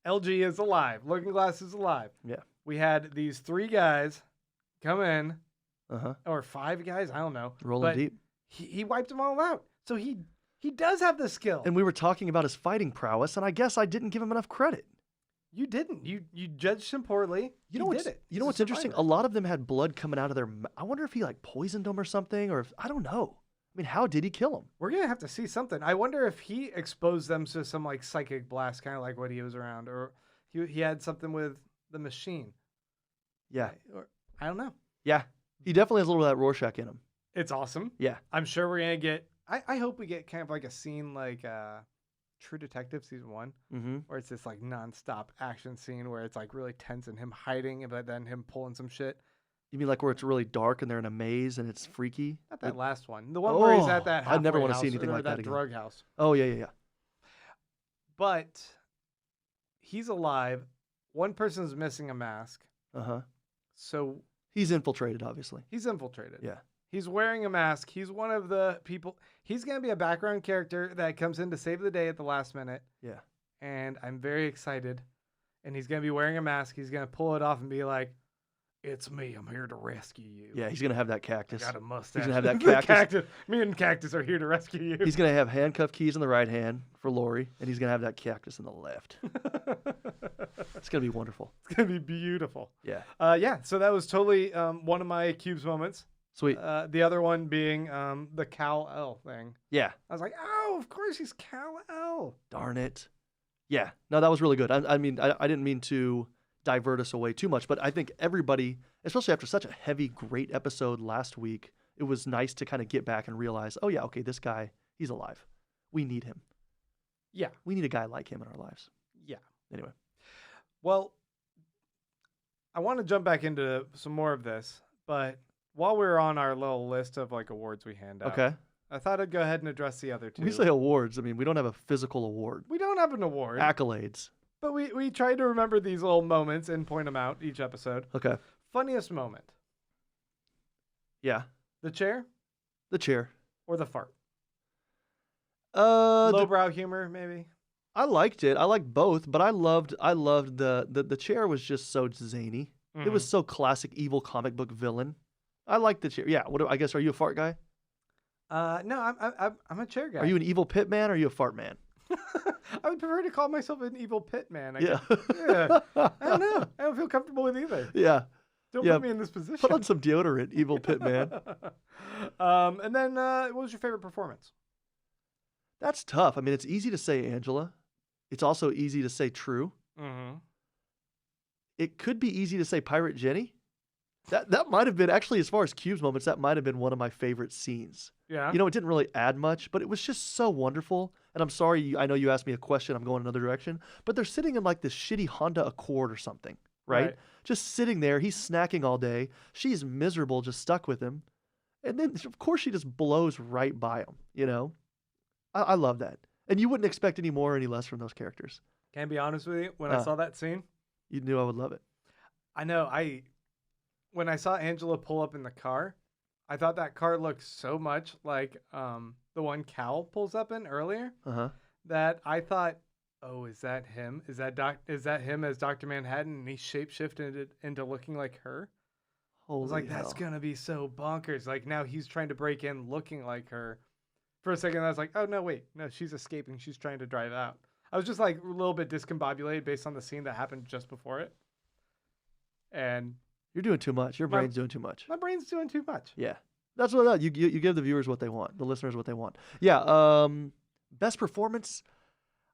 LG is alive. Looking Glass is alive. Yeah. We had these 3 guys come in. Uh-huh. Or 5 guys, I don't know. Rolling but deep. He wiped them all out. So he does have the skill. And we were talking about his fighting prowess, and I guess I didn't give him enough credit. You didn't. You judged him poorly. You know what's interesting? A lot of them had blood coming out of their I wonder if he like poisoned them or something, or if, I don't know. I mean, how did he kill them? We're going to have to see something. I wonder if he exposed them to some like psychic blast, kind of like what he was around, or he had something with the machine. Yeah. Or, I don't know. Yeah. He definitely has a little of that Rorschach in him. It's awesome. Yeah. I'm sure we're going to get, I hope we get kind of like a scene like True Detective season 1, where it's this like nonstop action scene where it's like really tense and him hiding, but then him pulling some shit. You mean like where it's really dark and they're in a maze and it's freaky? Not that last one. The one where he's at that I never want to see anything like that again. Drug house. Oh, yeah. But he's alive. One person's missing a mask. Uh-huh. So he's infiltrated, obviously. He's infiltrated. Yeah. He's wearing a mask. He's one of the people. He's going to be a background character that comes in to save the day at the last minute. Yeah. And I'm very excited. And he's going to be wearing a mask. He's going to pull it off and be like, "It's me. I'm here to rescue you." Yeah, he's going to have that cactus. I got a mustache. He's going to have that cactus. Me and Cactus are here to rescue you. He's going to have handcuff keys in the right hand for Laurie, and he's going to have that cactus in the left. It's going to be wonderful. It's going to be beautiful. Yeah. Yeah, so that was totally one of my Cubes moments. Sweet. The other one being the Kal-El thing. Yeah. I was like, oh, of course he's Kal-El. Darn it. Yeah. No, that was really good. I mean, I didn't mean to divert us away too much, but I think everybody, especially after such a heavy, great episode last week, it was nice to kind of get back and realize, oh, yeah, okay, this guy, he's alive. We need him. Yeah. We need a guy like him in our lives. Yeah. Anyway. Well, I want to jump back into some more of this, but while we're on our little list of like awards we hand out, Okay. I thought I'd go ahead and address the other 2. We say awards. I mean, we don't have a physical award. We don't have an award. Accolades. But we try to remember these little moments and point them out each episode. Okay. Funniest moment. Yeah. The chair The chair. or the fart? The Lowbrow humor, maybe? I liked it. I liked both, but I loved the chair was just so zany. It was so classic evil comic book villain. I liked the chair. Yeah. I guess, are you a fart guy? No, I'm a chair guy. Are you an evil pit man or are you a fart man? I would prefer to call myself an evil pit man. Yeah. Yeah. I don't know. I don't feel comfortable with either. Yeah. Don't Yeah. put me in this position. Put on some deodorant, evil pit man. And then what was your favorite performance? That's tough. I mean, it's easy to say Angela. It's also easy to say Trieu. Mm-hmm. It could be easy to say Pirate Jenny. That might have been, actually, as far as Cube's moments, that might have been one of my favorite scenes. Yeah. You know, it didn't really add much, but it was just so wonderful. And I'm sorry, I know you asked me a question. I'm going another direction. But they're sitting in like this shitty Honda Accord or something, right? Just sitting there. He's snacking all day. She's miserable, just stuck with him. And then, of course, she just blows right by him, you know? I love that. And you wouldn't expect any more or any less from those characters. Can I be honest with you? When I saw that scene, You knew I would love it. I know when I saw Angela pull up in the car, I thought that car looked so much like the one Cal pulls up in earlier Uh-huh. that I thought, oh, is that him? Is that him as Dr. Manhattan and he shapeshifted into looking like her? I was Holy like, hell. that's gonna be so bonkers. Like now he's trying to break in looking like her. For a second I was like, oh no, wait, no, she's escaping. She's trying to drive out. I was just like a little bit discombobulated based on the scene that happened just before it. And You're doing too much. Your My- brain's doing too much. my brain's doing too much. Yeah. That's what you give the viewers what they want, the listeners what they want. Yeah. Best performance.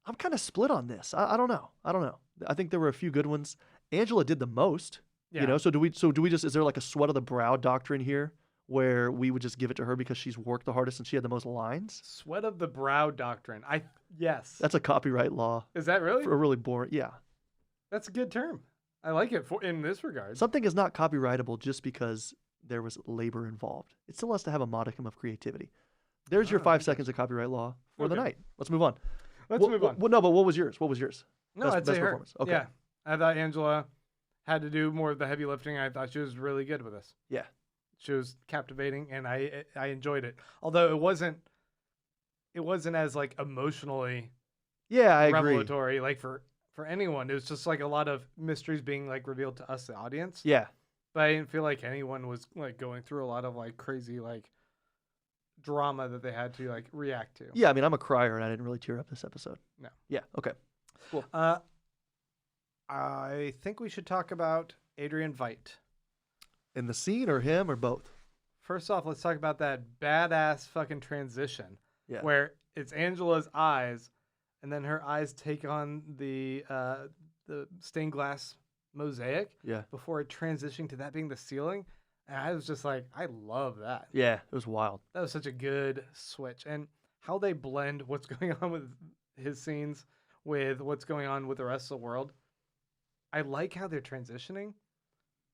I'm kind of split on this. I don't know. I think there were a few good ones. Angela did the most. Yeah. You know. So do we just? Is there like a sweat of the brow doctrine here, where we would just give it to her because she's worked the hardest and she had the most lines? Sweat of the brow doctrine. Yes. That's a copyright law. Is that really? For a really boring. Yeah. That's a good term. I like it in this regard. Something is not copyrightable just because there was labor involved. It still has to have a modicum of creativity. There's your 5 seconds of copyright law for the Okay. night. Let's move on. Let's move on. No, but what was yours? No, best I'd say her. performance. Okay. Yeah. I thought Angela had to do more of the heavy lifting. I thought she was really good with this. Yeah. She was captivating and I enjoyed it. Although it wasn't as like emotionally Yeah, I agree. revelatory like for anyone. It was just like a lot of mysteries being like revealed to us, the audience. Yeah. But I didn't feel like anyone was like going through a lot of like crazy like drama that they had to like react to. Yeah, I mean, I'm a crier and I didn't really tear up this episode. No. Yeah, okay. Cool. I think we should talk about Adrian Veidt. In the scene or him or both? First off, let's talk about that badass fucking transition Yeah. where it's Angela's eyes and then her eyes take on the stained glass mosaic Yeah. before it transitioning to that being the ceiling. And I was just like, I love that. Yeah, it was wild. That was such a good switch. And how they blend what's going on with his scenes with what's going on with the rest of the world. I like how they're transitioning.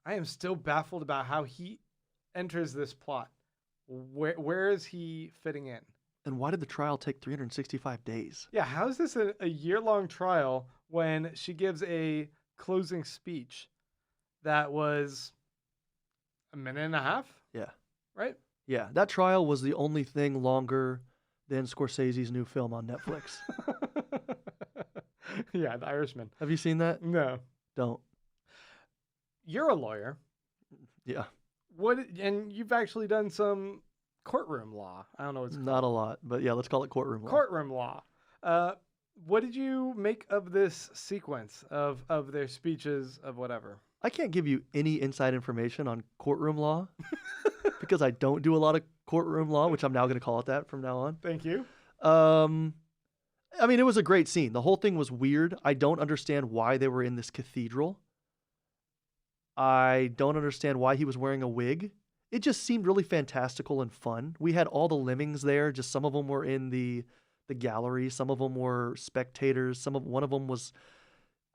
I am still baffled about how he enters this plot. Where is he fitting in? And why did the trial take 365 days? Yeah, how is this a year-long trial when she gives a closing speech that was a minute and a half? Yeah. Right? Yeah, that trial was the only thing longer than Scorsese's new film on Netflix. Yeah, The Irishman. Have you seen that? No. Don't. You're a lawyer. Yeah. And you've actually done some courtroom law. I don't know what's Not a lot, but yeah, let's call it courtroom law. courtroom law. What did you make of this sequence of their speeches of whatever? I can't give you any inside information on courtroom law because I don't do a lot of courtroom law, which I'm now going to call it that from now on. Thank you. I mean, it was a great scene. The whole thing was weird. I don't understand why they were in this cathedral. I don't understand why he was wearing a wig. It just seemed really fantastical and fun. We had all the lemmings there. Just some of them were in the gallery. Some of them were spectators. One of them was,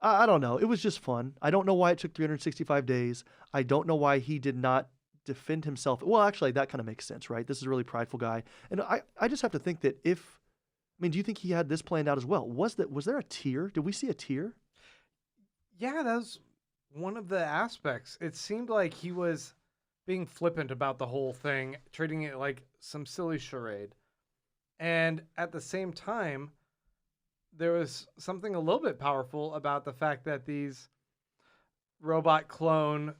I don't know. It was just fun. I don't know why it took 365 days. I don't know why he did not defend himself. Well, actually, that kind of makes sense, right? This is a really prideful guy. And I just have to think that do you think he had this planned out as well? Was there a tear? Did we see a tear? Yeah, that was one of the aspects. It seemed like he was being flippant about the whole thing, treating it like some silly charade. And at the same time, there was something a little bit powerful about the fact that these robot clone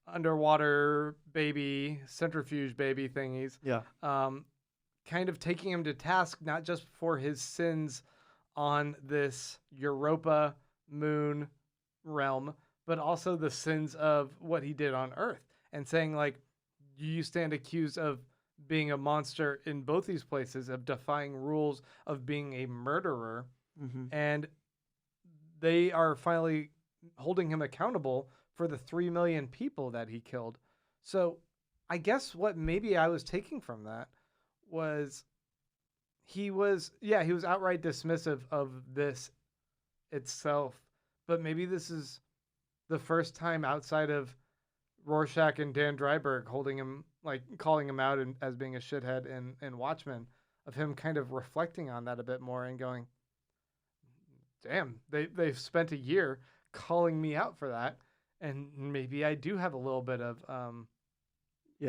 underwater baby, centrifuge baby thingies, Yeah. kind of taking him to task, not just for his sins on this Europa moon realm, but also the sins of what he did on Earth, and saying like, you stand accused of being a monster in both these places, of defying rules, of being a murderer. Mm-hmm. and they are finally holding him accountable for the 3 million people that he killed. So I guess what maybe I was taking from that was he was outright dismissive of this itself, but maybe this is the first time outside of Rorschach and Dan Dreiberg holding him, like calling him out as being a shithead in Watchmen, of him kind of reflecting on that a bit more and going, damn, they've spent a year calling me out for that, and maybe I do have a little bit of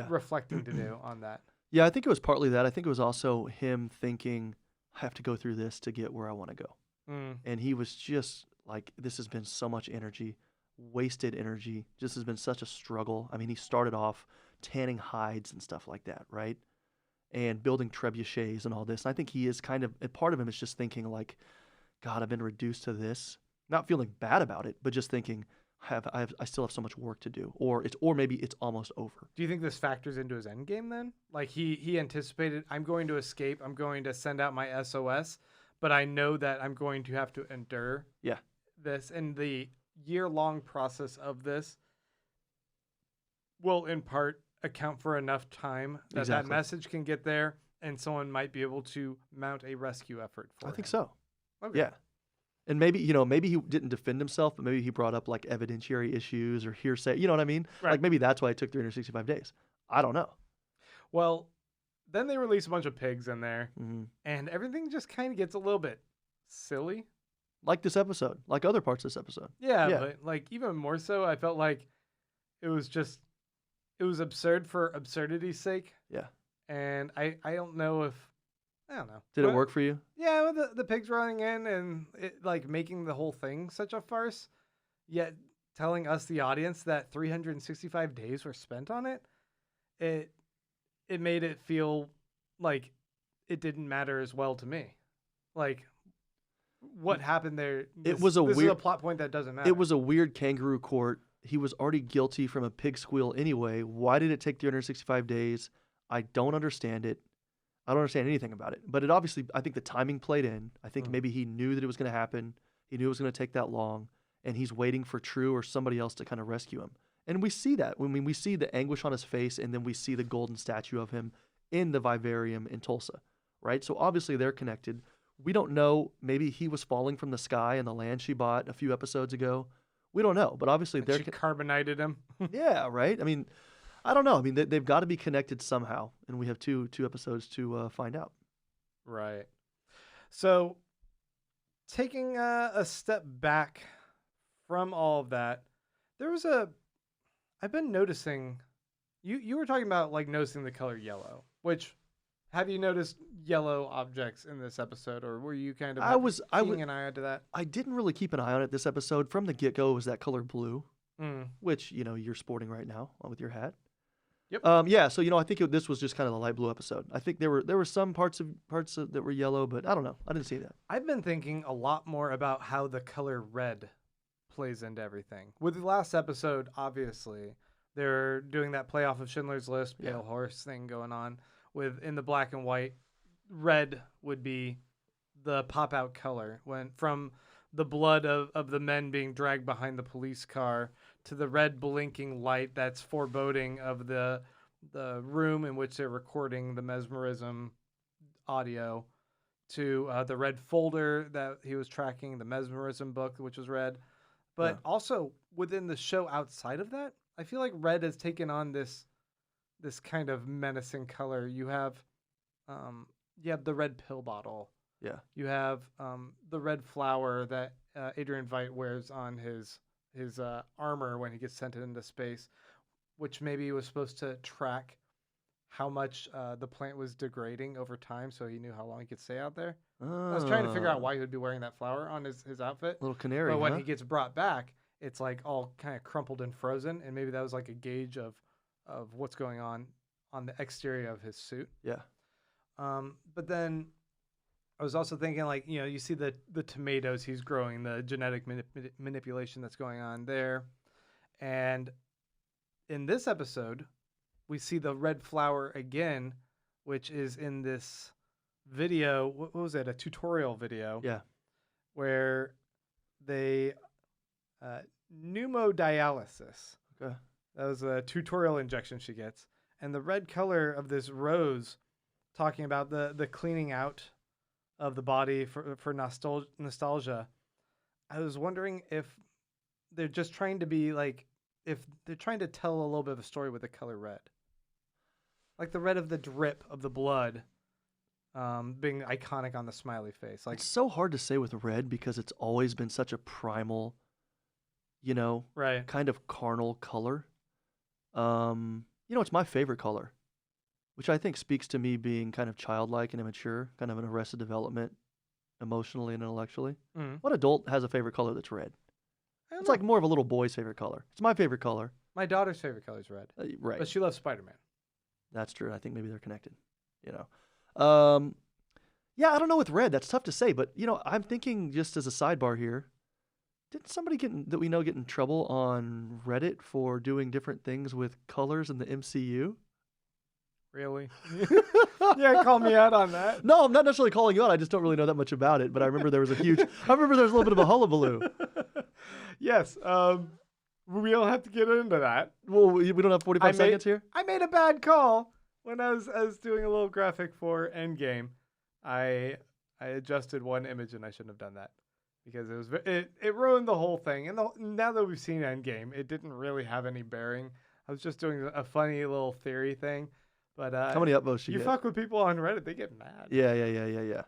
reflecting to do on that. Yeah, I think it was partly that. I think it was also him thinking, I have to go through this to get where I want to go. And he was just like, this has been so much energy, wasted energy. Just has been such a struggle. I mean, he started off tanning hides and stuff like that, right? And building trebuchets and all this. And I think he is kind of, a part of him is just thinking like, God, I've been reduced to this. Not feeling bad about it, but just thinking, I still have so much work to do, or maybe it's almost over. Do you think this factors into his end game then? Like he anticipated, I'm going to escape, I'm going to send out my SOS, but I know that I'm going to have to endure this, and the year-long process of this will in part account for enough time that that message can get there, and someone might be able to mount a rescue effort for him. I think so. Okay. Yeah. And maybe, maybe he didn't defend himself, but maybe he brought up like evidentiary issues or hearsay. You know what I mean? Right. Like maybe that's why it took 365 days. I don't know. Well, then they release a bunch of pigs in there, and everything just kind of gets a little bit silly. Like this episode, like other parts of this episode. Yeah, but like even more so, I felt like it was absurd for absurdity's sake. Yeah. And I don't know. Did it work for you? Yeah, with the pigs running in and it like making the whole thing such a farce, yet telling us the audience that 365 days were spent on it, it made it feel like it didn't matter as well to me. Like what happened there? This is a plot point that doesn't matter. It was a weird kangaroo court. He was already guilty from a pig squeal anyway. Why did it take 365 days? I don't understand it. I don't understand anything about it. But it obviously, I think the timing played in. I think maybe he knew that it was going to happen. He knew it was going to take that long. And he's waiting for Trieu or somebody else to kind of rescue him. And we see that. When we see the anguish on his face, and then we see the golden statue of him in the vivarium in Tulsa, right? So obviously they're connected. We don't know. Maybe he was falling from the sky in the land she bought a few episodes ago. We don't know. But obviously they're... She carbonated him. Yeah, right? I mean... I don't know. I mean, they've got to be connected somehow, and we have two episodes to find out. Right. So, taking a step back from all of that, I've been noticing, you were talking about like noticing the color yellow, which, have you noticed yellow objects in this episode, or were you kind of keeping an eye out to that? I didn't really keep an eye on it this episode. From the get-go, it was that color blue, which, you're sporting right now with your hat. Yep. Yeah. So I think this was just kind of the light blue episode. I think there were some parts that were yellow, but I don't know. I didn't see that. I've been thinking a lot more about how the color red plays into everything. With the last episode, obviously, they're doing that play off of Schindler's List, Pale Horse thing going on. In the black and white, red would be the pop out color from the blood of the men being dragged behind the police car to the red blinking light that's foreboding of the room in which they're recording the mesmerism audio, to the red folder that he was tracking, the mesmerism book, which was red. But also within the show outside of that, I feel like red has taken on this kind of menacing color. You have the red pill bottle. Yeah. You have the red flower that Adrian Veidt wears on his armor when he gets sent into space, which maybe was supposed to track how much the plant was degrading over time, so he knew how long he could stay out there. I was trying to figure out why he would be wearing that flower on his outfit. Little canary. But when he gets brought back, it's like all kind of crumpled and frozen, and maybe that was like a gauge of what's going on the exterior of his suit. Yeah. But then I was also thinking, like, you see the tomatoes he's growing, the genetic manipulation that's going on there. And in this episode, we see the red flower again, which is in this video. What was it? A tutorial video. Yeah. where they pneumodialysis. Okay. That was a tutorial injection she gets. And the red color of this rose, talking about the cleaning out of the body for nostalgia. I was wondering if they're just trying to be like, if they're trying to tell a little bit of a story with the color red. Like the red of the drip of the blood being iconic on the smiley face. Like, It's so hard to say with red because it's always been such a primal, right. kind of carnal color. It's my favorite color, which I think speaks to me being kind of childlike and immature, kind of an arrested development emotionally and intellectually. Mm. What adult has a favorite color that's red? I don't It's know. like more of a little boy's favorite color. It's my favorite color. My daughter's favorite color is red. Right. But she loves Spider-Man. That's true. I think maybe they're connected. Yeah, I don't know with red. That's tough to say. But, I'm thinking just as a sidebar here, didn't somebody that we know get in trouble on Reddit for doing different things with colors in the MCU? Really? Yeah, call me out on that. No, I'm not necessarily calling you out. I just don't really know that much about it. But I remember there was a little bit of a hullabaloo. Yes. We don't have to get into that. Well, we don't have 45 seconds here? I made a bad call when I was doing a little graphic for Endgame. I adjusted one image and I shouldn't have done that because it ruined the whole thing. And now that we've seen Endgame, it didn't really have any bearing. I was just doing a funny little theory thing. But How many upvotes you get? fuck with people on Reddit, they get mad. Yeah.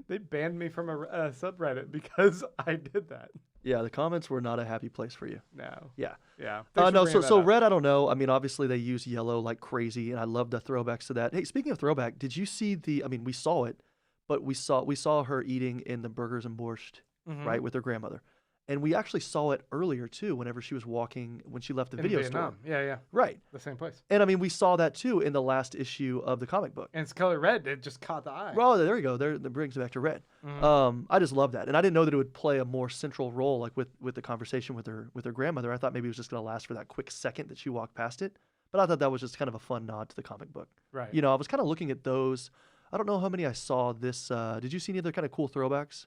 They banned me from a subreddit because I did that. Yeah, the comments were not a happy place for you. No. Yeah. Yeah. No, Thanks for bringing so that up. red, I don't know. I mean, obviously they use yellow like crazy, and I love the throwbacks to that. Hey, speaking of throwback, did you see we saw it, but we saw her eating in the burgers and borscht, Mhm. right, with her grandmother. And we actually saw it earlier too, whenever she was walking, when she left the In video Vietnam. store. Yeah. Right. The same place. And I mean, we saw that too in the last issue of the comic book. And it's color red. It just caught the eye. Oh, there you go. That brings it back to red. Mhm. I just love that, and I didn't know that it would play a more central role, like with the conversation with her grandmother. I thought maybe it was just going to last for that quick second that she walked past it, but I thought that was just kind of a fun nod to the comic book. Right. I was kind of looking at those. I don't know how many I saw this. Did you see any other kind of cool throwbacks?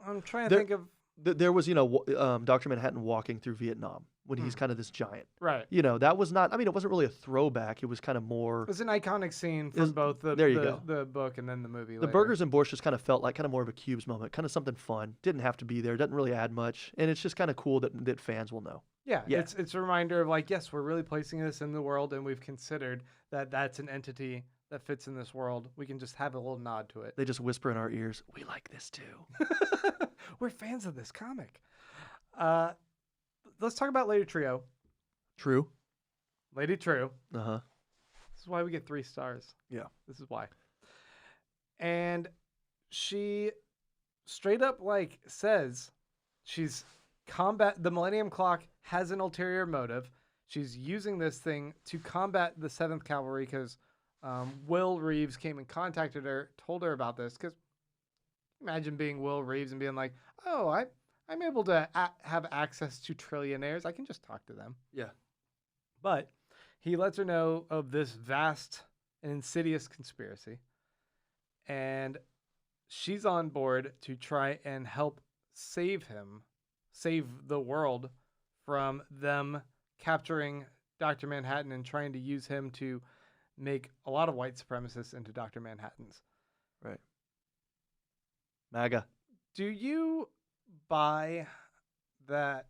I'm trying to There- think of. There was, Dr. Manhattan walking through Vietnam when he's kind of this giant. Right. That was not. I mean, it wasn't really a throwback. It was kind of more. It was an iconic scene from Is- both there you go. the book and then the movie. The later. burgers and borscht just kind of felt like kind of more of a Cubes moment, kind of something fun. Didn't have to be there. Doesn't really add much, and it's just kind of cool that fans will know. Yeah, Yeah. it's a reminder of like, yes, we're really placing this in the world, and we've considered that that's an entity that fits in this world. We can just have a little nod to it. They just whisper in our ears, "We like this too." We're fans of this comic. Let's talk about Lady Trieu. True. Lady Trieu. Uh huh. This is why we get 3 stars. Yeah. This is why. And she straight up like says she's the Millennium Clock has an ulterior motive. She's using this thing to combat the 7th Cavalry because Will Reeves came and contacted her, told her about this. Because imagine being Will Reeves and being like, oh, I'm able to have access to trillionaires. I can just talk to them. Yeah. But he lets her know of this vast and insidious conspiracy. And she's on board to try and help save the world from them capturing Dr. Manhattan and trying to use him to make a lot of white supremacists into Dr. Manhattans. Right. MAGA. Do you buy that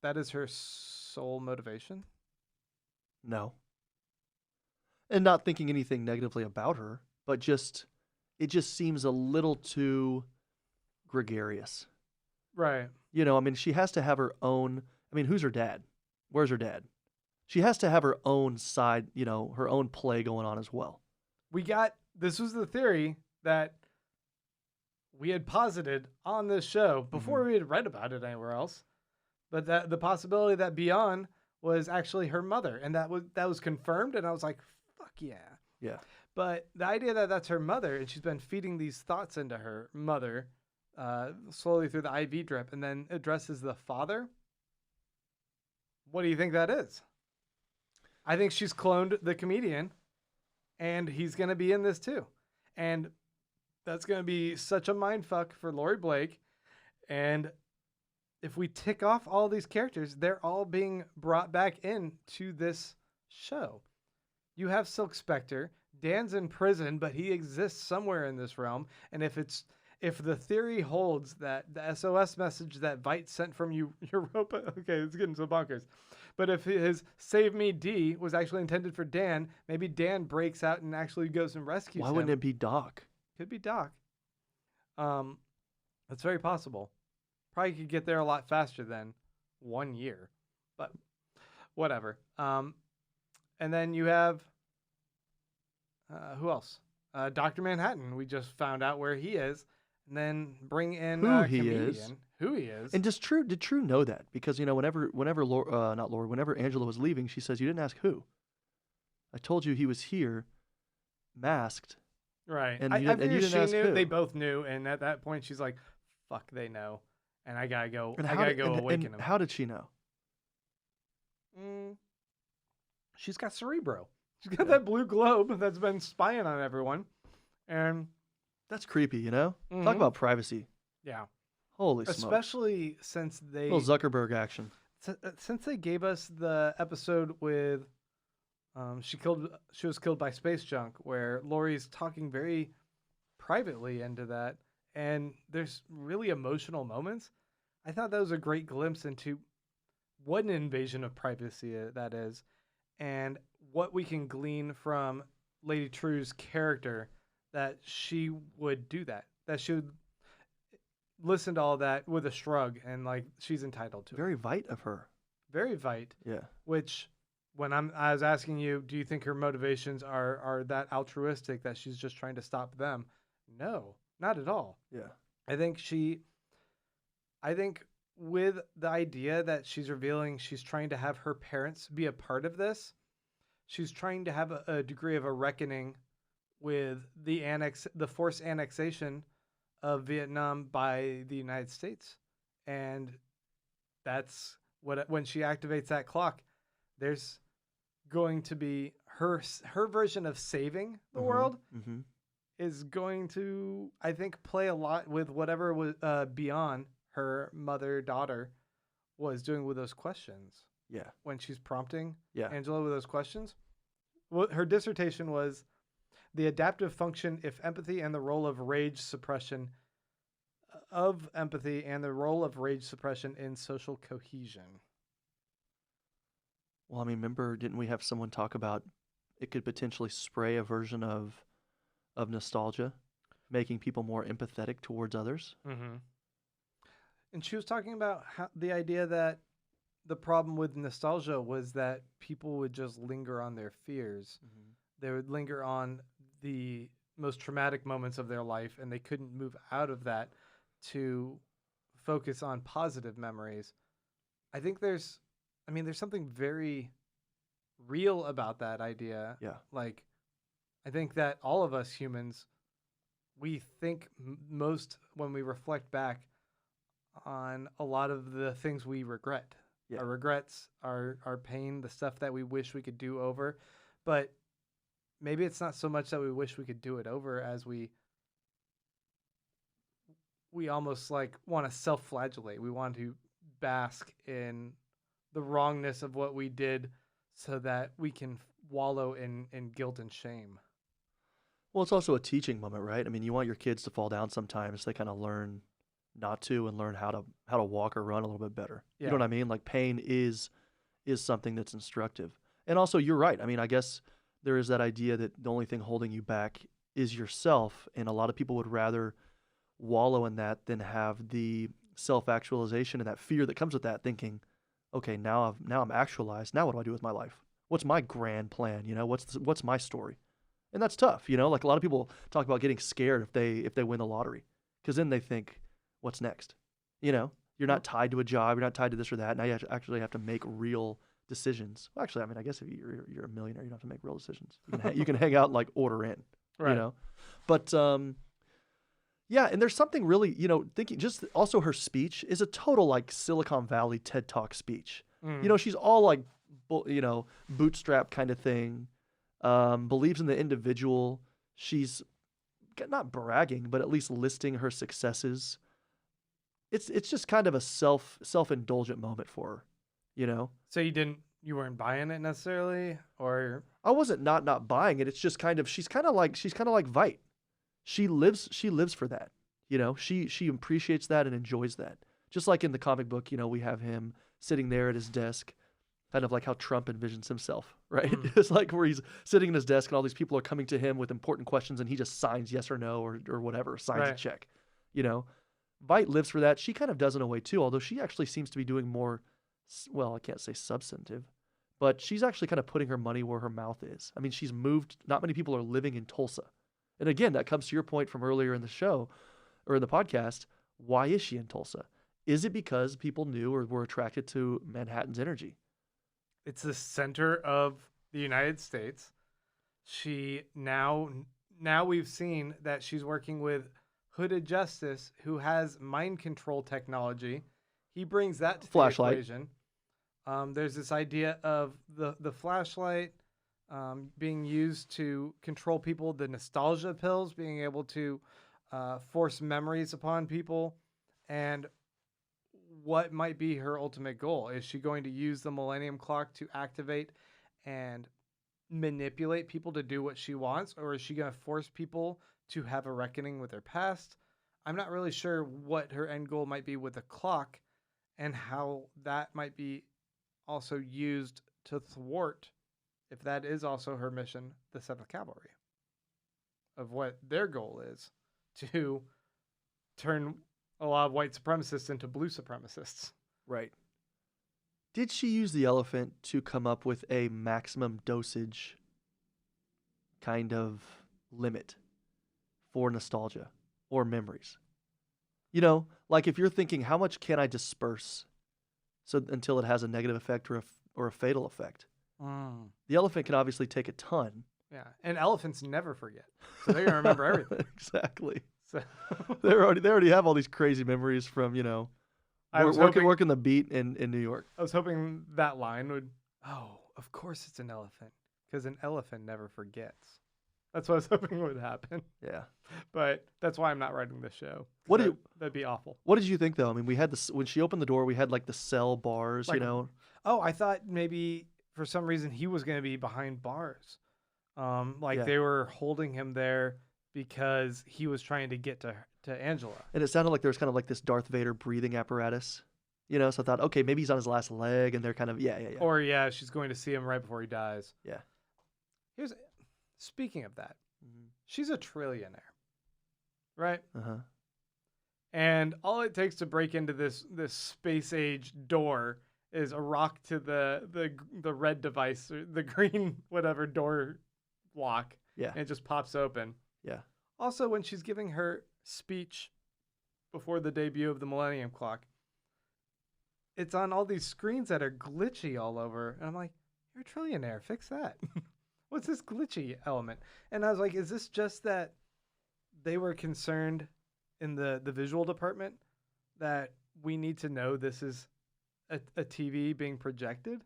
is her sole motivation? No. And not thinking anything negatively about her, but it just seems a little too gregarious. Right. I mean, she has to have her own. I mean, who's her dad? Where's her dad? She has to have her own side, her own play going on as well. This was the theory that we had posited on this show before we had read about it anywhere else. But that the possibility that Beyond was actually her mother, and that was confirmed, and I was like, fuck yeah. Yeah. But the idea that that's her mother, and she's been feeding these thoughts into her mother slowly through the IV drip, and then addresses the father. What do you think that is? I think she's cloned the comedian, and he's going to be in this too. And That's going to be such a mindfuck for Laurie Blake. And if we tick off all these characters, they're all being brought back in to this show. You have Silk Spectre. Dan's in prison, but he exists somewhere in this realm. And if the theory holds that the SOS message that Veidt sent from Europa, okay, it's getting so bonkers. But if his Save Me D was actually intended for Dan, maybe Dan breaks out and actually goes and rescues him. Why wouldn't it be Doc? Could be Doc. That's very possible. Probably could get there a lot faster than 1 year, but whatever. And then you have who else? Dr. Manhattan. We just found out where he is, and then bring in Who he comedian. is. Who he is. And did True know that? Because whenever Angela was leaving, she says, "You didn't ask who. I told you he was here, masked." Right. And I you figured didn't she ask knew. who. They both knew, and at that point, she's like, "Fuck, they know," and I gotta go. And I gotta go awaken him. How did she know? She's got Cerebro. She's got that blue globe that's been spying on everyone, and That's creepy, you know? Mhm. Talk about privacy. yeah, Holy smokes. especially since they Little Zuckerberg action. since they gave us the episode with she was killed by space junk, where Laurie's talking very privately into that, and there's really emotional moments. I thought that was a great glimpse into what an invasion of privacy that is, and what we can glean from Lady Trieu's character, that she would do that she would listen to all that with a shrug, and like she's entitled to it. Very Veidt of her. Very Veidt. Yeah. Which, when I was asking you, do you think her motivations are that altruistic that she's just trying to stop them? No, not at all. Yeah. I think with the idea that she's revealing she's trying to have her parents be a part of this, she's trying to have a degree of a reckoning with the forced annexation of Vietnam by the United States. And that's when she activates that clock, there's going to be her version of saving the world Mm-hmm. is going to, I think, play a lot with whatever was beyond her mother-daughter was doing with those questions. Yeah. When she's prompting Yeah. Angela with those questions. Well, her dissertation was the adaptive function if empathy and the role of rage suppression in social cohesion. Well, I mean, remember, didn't we have someone talk about it could potentially spray a version of nostalgia, making people more empathetic towards others? Mm-hmm. And she was talking about the idea that the problem with nostalgia was that people would just linger on their fears. Mm-hmm. They would linger on the most traumatic moments of their life, and they couldn't move out of that to focus on positive memories. I think there's something very real about that idea. Yeah. Like, I think that all of us humans, we think most when we reflect back on a lot of the things we regret. Yeah. Our regrets, our pain, the stuff that we wish we could do over. But maybe it's not so much that we wish we could do it over as we almost like want to self-flagellate. We want to bask in the wrongness of what we did so that we can wallow in guilt and shame. Well, it's also a teaching moment, right? I mean, you want your kids to fall down sometimes. They kind of learn not to and learn how to walk or run a little bit better. Yeah. You know what I mean? Like, pain is something that's instructive. And also, you're right. I mean, I guess there is that idea that the only thing holding you back is yourself, and a lot of people would rather wallow in that than have the self-actualization and that fear that comes with that, thinking, okay, now I'm actualized. Now what do I do with my life? What's my grand plan? You know, what's my story? And that's tough. You know, like a lot of people talk about getting scared if they win the lottery, because then they think, what's next? You know, you're not tied to a job. You're not tied to this or that. Now you actually have to make real decisions. Well, actually, I mean, I guess if you're a millionaire, you don't have to make real decisions. You can hang out and like order in, Right. you know. But yeah, and there's something really, you know, thinking just also her speech is a total like Silicon Valley TED Talk speech. You know, she's all like, you know, bootstrap kind of thing. Believes in the individual. She's not bragging, but at least listing her successes. It's just kind of a self-indulgent moment for her, you know? So you weren't buying it necessarily, or I wasn't not buying it. It's just kind of she's kind of like Veidt. She lives for that. You know, she appreciates that and enjoys that. Just like in the comic book, you know, we have him sitting there at his desk, kind of like how Trump envisions himself, right? It's like where he's sitting at his desk and all these people are coming to him with important questions and he just signs yes or no or whatever, signs a check. You know, Veidt lives for that. She kind of does in a way too, although she actually seems to be doing more, well, I can't say substantive, but she's actually kind of putting her money where her mouth is. I mean, she's moved, not many people are living in Tulsa. And again, that comes to your point from earlier in the show or in the podcast. Why is she in Tulsa? Is it because people knew or were attracted to Manhattan's energy? it's the center of the United States. She now we've seen that she's working with Hooded Justice, who has mind control technology. He brings that to Flashlight. the equation. There's this idea of the flashlight being used to control people, the nostalgia pills being able to force memories upon people, and what might be her ultimate goal. Is she going to use the Millennium Clock to activate and manipulate people to do what she wants, or is she going to force people to have a reckoning with their past? I'm not really sure what her end goal might be with the clock and how that might be also used to thwart, if that is also her mission, the 7th Cavalry, of what their goal is to turn a lot of white supremacists into blue supremacists. Right. Did she use the elephant to come up with a maximum dosage kind of limit for nostalgia or memories? You know, like if you're thinking, how much can I disperse so until it has a negative effect or a fatal effect? The elephant can obviously take a ton. Yeah, and elephants never forget, so they're gonna remember everything. Exactly. So they already have all these crazy memories from, you know, working the beat in New York. I was hoping that line would, oh, of course it's an elephant, because an elephant never forgets. That's what I was hoping would happen. Yeah. But that's why I'm not writing this show. That'd be awful. What did you think, though? I mean, we had this, when she opened the door, we had like the cell bars, Like, you know? Oh, I thought maybe for some reason he was going to be behind bars. They were holding him there because he was trying to get to Angela. And it sounded like there was kind of like this Darth Vader breathing apparatus, you know? So I thought, okay, maybe he's on his last leg and they're kind of, yeah. Or, she's going to see him right before he dies. Yeah. Speaking of that, she's a trillionaire, right? Uh-huh. And all it takes to break into this space age door is a rock to the red device, or the green whatever door lock. Yeah. And it just pops open. Yeah. Also, when she's giving her speech before the debut of the Millennium Clock, it's on all these screens that are glitchy all over. And I'm like, you're a trillionaire. Fix that. What's this glitchy element? And I was like, is this just that they were concerned in the visual department that we need to know this is a TV being projected?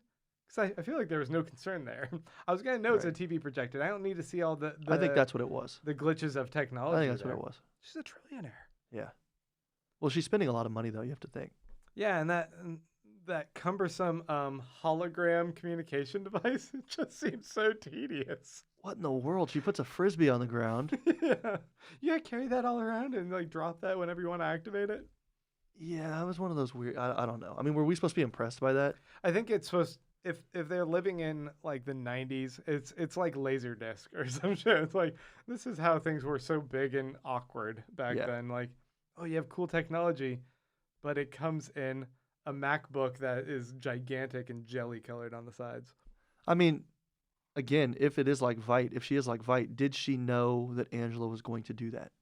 Because I feel like there was no concern there. I was going to know it's a TV projected. I don't need to see all the I think that's what it was. The glitches of technology. I think that's what it was. She's a trillionaire. Yeah. Well, she's spending a lot of money, though, you have to think. Yeah, and that cumbersome hologram communication device, it just seems so tedious. What in the world? She puts a Frisbee on the ground. Yeah, carry that all around and like drop that whenever you want to activate it. Yeah, that was one of those weird, I don't know. I mean, were we supposed to be impressed by that? I think it's supposed, if they're living in like the 90s, it's like Laserdisc or some shit. It's like, this is how things were so big and awkward back then. Like, oh, you have cool technology, but it comes in a MacBook that is gigantic and jelly colored on the sides. I mean, again, if it is like Veidt, if she is like Veidt, did she know that Angela was going to do that?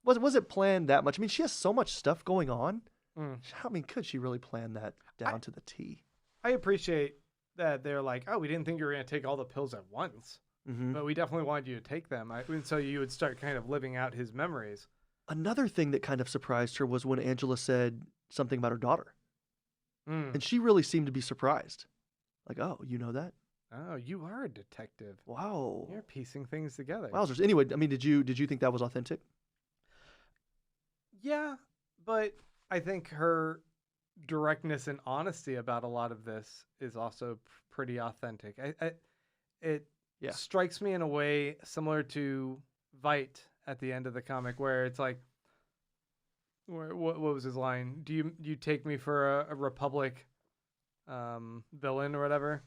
Was it planned that much? I mean, she has so much stuff going on. I mean, could she really plan that down to the T? I appreciate that they're like, oh, we didn't think you were going to take all the pills at once, but we definitely wanted you to take them. And so you would start kind of living out his memories. Another thing that kind of surprised her was when Angela said something about her daughter. And she really seemed to be surprised. Like, oh, you know that? Oh, you are a detective. Wow. You're piecing things together. Wowzers. Anyway, I mean, did you think that was authentic? Yeah, but I think her directness and honesty about a lot of this is also pretty authentic. It Yeah. strikes me in a way similar to Veidt at the end of the comic, where it's like, what was his line? Do you take me for a Republic villain or whatever?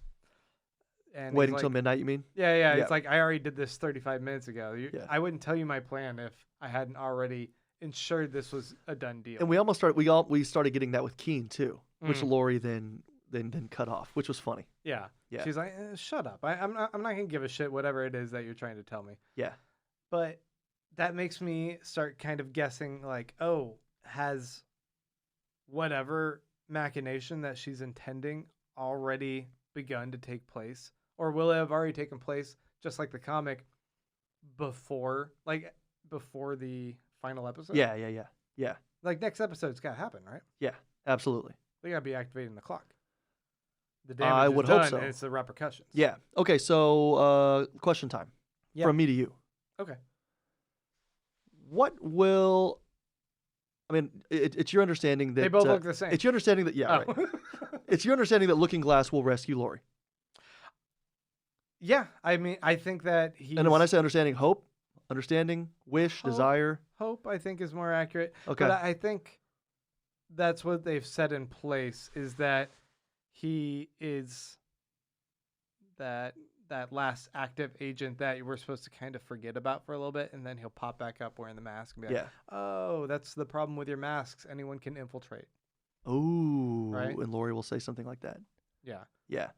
And he's Waiting like, till midnight, you mean? yeah. Yeah. It's like, I already did this 35 minutes ago. Yeah. I wouldn't tell you my plan if I hadn't already ensured this was a done deal. And we started getting that with Keen too, which Laurie then cut off, which was funny. Yeah. Yeah. She's like, shut up. I'm not gonna give a shit whatever it is that you're trying to tell me. Yeah. But that makes me start kind of guessing, like, oh, has whatever machination that she's intending already begun to take place? Or will it have already taken place, just like the comic, before the final episode? Yeah. Like, next episode's got to happen, right? Yeah. Absolutely. They got to be activating the clock. The I damage would is hope done, so. and it's the repercussions. Yeah. Okay. So, question time from me to you. Okay. What will? I mean, it's your understanding that They both look the same. It's your understanding that Oh. right. It's your understanding that Looking Glass will rescue Laurie. Yeah, I mean, I think that he's... And when I say understanding, hope, understanding, wish, Hope. desire. Hope, I think, is more accurate. Okay. But I think that's what they've set in place, is that he is that last active agent that we're supposed to kind of forget about for a little bit, and then he'll pop back up wearing the mask and be like, oh, that's the problem with your masks. Anyone can infiltrate. Oh, Right? and Laurie will say something like that. Yeah. Yeah.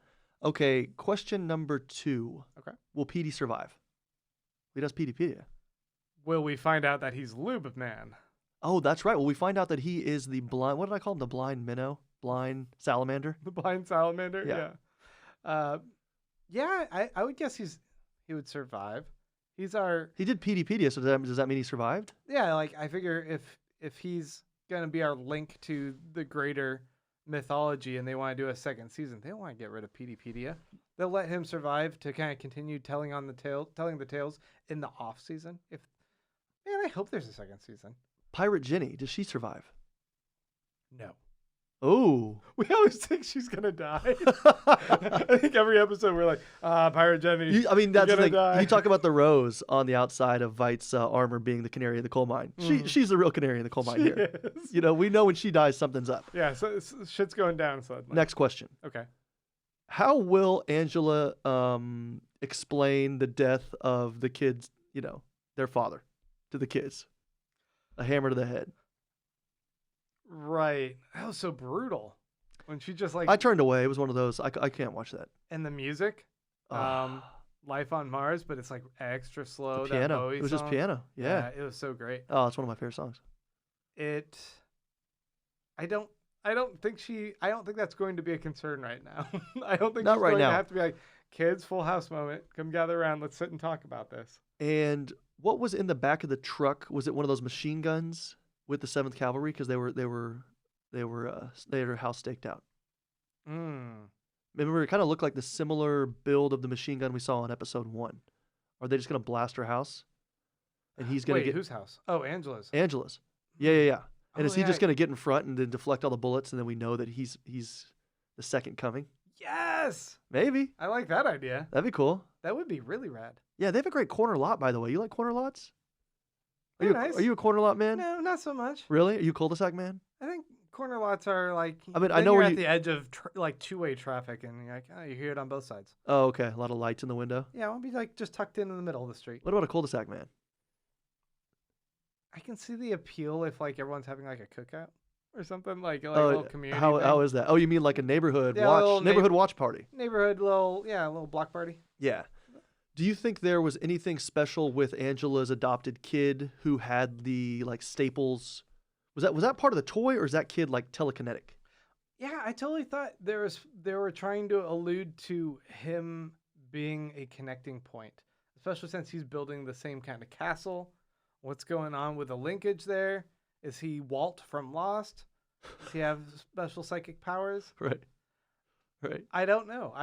Okay, question number 2. Okay. Will Petey survive? He does Peteypedia. Will we find out that he's Lube Man? Oh, that's right. Well, we find out that he is the blind... What did I call him? The blind minnow? Blind salamander? The blind salamander? Yeah. Yeah. I would guess he would survive. He's our... He did Peteypedia, so does that mean he survived? Yeah, like, I figure if he's going to be our link to the greater mythology and they want to do a second season, they don't want to get rid of Peteypedia. They'll let him survive to kind of continue telling the tales in the off season. Man, I hope there's a second season. Pirate Jenny, does she survive? No. Oh. We always think she's going to die. I think every episode we're like, Pirate Jenny. I mean, that's the thing. Die. You talk about the rose on the outside of Veidt's armor being the canary in the coal mine. She's the real canary in the coal mine here. Is. You know, we know when she dies, something's up. Yeah, so shit's going down suddenly. Next question. Okay. How will Angela explain the death of the kids, their father to the kids? A hammer to the head. Right. That was so brutal. When she just like... I turned away. It was one of those. I can't watch that. And the music, Life on Mars, but it's like extra slow. The piano. That Bowie It was just song. piano. Yeah. It was so great. Oh, it's one of my favorite songs. I don't think that's going to be a concern right now. I don't think Not she's right going now. to have to be like, kids, full house moment. Come gather around. Let's sit and talk about this. And what was in the back of the truck? Was it one of those machine guns with the 7th Cavalry? Because they had her house staked out. Remember, it kind of looked like the similar build of the machine gun we saw in episode 1. Are they just gonna blast her house? And he's gonna get whose house? Oh, Angela's. Angela's. Yeah. And is he yeah. just gonna get in front and then deflect all the bullets, and then we know that he's the second coming? Yes. Maybe. I like that idea. That'd be cool. That would be really rad. Yeah, they have a great corner lot, by the way. You like corner lots? They're nice. Are you a corner lot man? No, not so much. Really? Are you a cul-de-sac man? I think corner lots are like... I mean, I then know you're where at the edge of like two-way traffic, and you're like, you hear it on both sides. Oh, okay. A lot of lights in the window. Yeah, I want to be like just tucked in the middle of the street. What about a cul-de-sac man? I can see the appeal if like everyone's having like a cookout or something, like a little community. How is that? Oh, you mean like a neighborhood watch party? Neighborhood little block party. Yeah. Do you think there was anything special with Angela's adopted kid who had the like staples? Was that part of the toy, or is that kid like telekinetic? Yeah, I totally thought they were trying to allude to him being a connecting point, especially since he's building the same kind of castle. What's going on with the linkage there? Is he Walt from Lost? Does he have special psychic powers? Right. I don't know.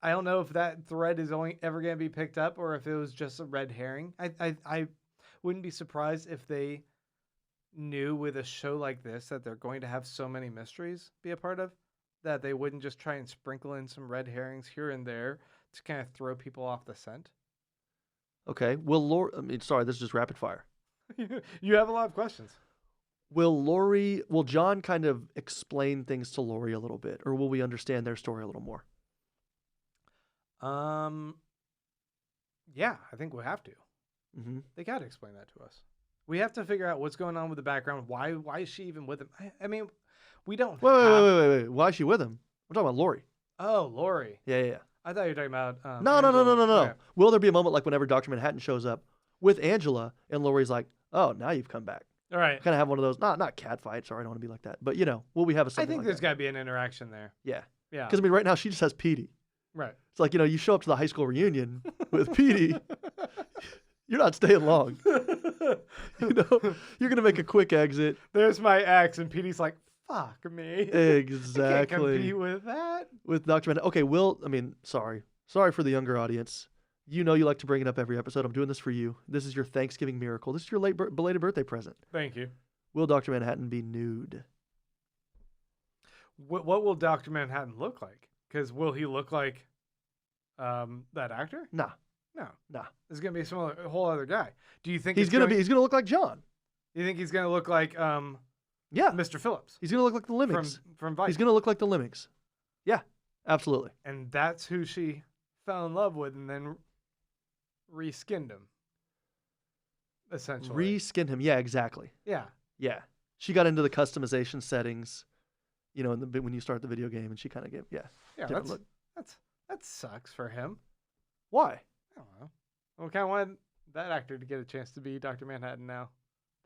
I don't know if that thread is only ever going to be picked up or if it was just a red herring. I wouldn't be surprised if they knew with a show like this that they're going to have so many mysteries be a part of that they wouldn't just try and sprinkle in some red herrings here and there to kind of throw people off the scent. Okay. Will Laurie? I mean, sorry, this is just rapid fire. You have a lot of questions. Will John kind of explain things to Laurie a little bit, or will we understand their story a little more? Yeah, I think we have to. Mm-hmm. They got to explain that to us. We have to figure out what's going on with the background. Why is she even with him? I mean, we don't. Wait. Why is she with him? We're talking about Laurie. Oh, Laurie. Yeah. I thought you were talking about. No. Okay. Will there be a moment like whenever Dr. Manhattan shows up with Angela and Laurie's like, "Oh, now you've come back." All right. Kind of have one of those, not cat fights. Sorry, I don't want to be like that. But will we have a? I think like there's that? got to be an interaction there. Yeah. Yeah. Because I mean, right now she just has Petey. Right. It's like you show up to the high school reunion with Petey. You're not staying long. You're gonna make a quick exit. There's my ex, and Petey's like, "Fuck me." Exactly. I can't compete with that. With Dr. Manhattan. Okay, sorry for the younger audience. You like to bring it up every episode. I'm doing this for you. This is your Thanksgiving miracle. This is your belated birthday present. Thank you. Will Dr. Manhattan be nude? What will Dr. Manhattan look like? Because will he look like that actor? Nah. No. Nah. It's gonna be a whole other guy. Do you think he's gonna look like John? You think he's gonna look like yeah, Mr. Phillips? He's gonna look like the Lemmings from Veidt. He's gonna look like the Lemmings. Yeah, absolutely. And that's who she fell in love with, and then reskinned him. Essentially. Reskinned him. Yeah, exactly. Yeah. Yeah. She got into the customization settings, when you start the video game, and she kind of gave different look. That sucks for him. Why? I don't know. I kind of wanted that actor to get a chance to be Dr. Manhattan now.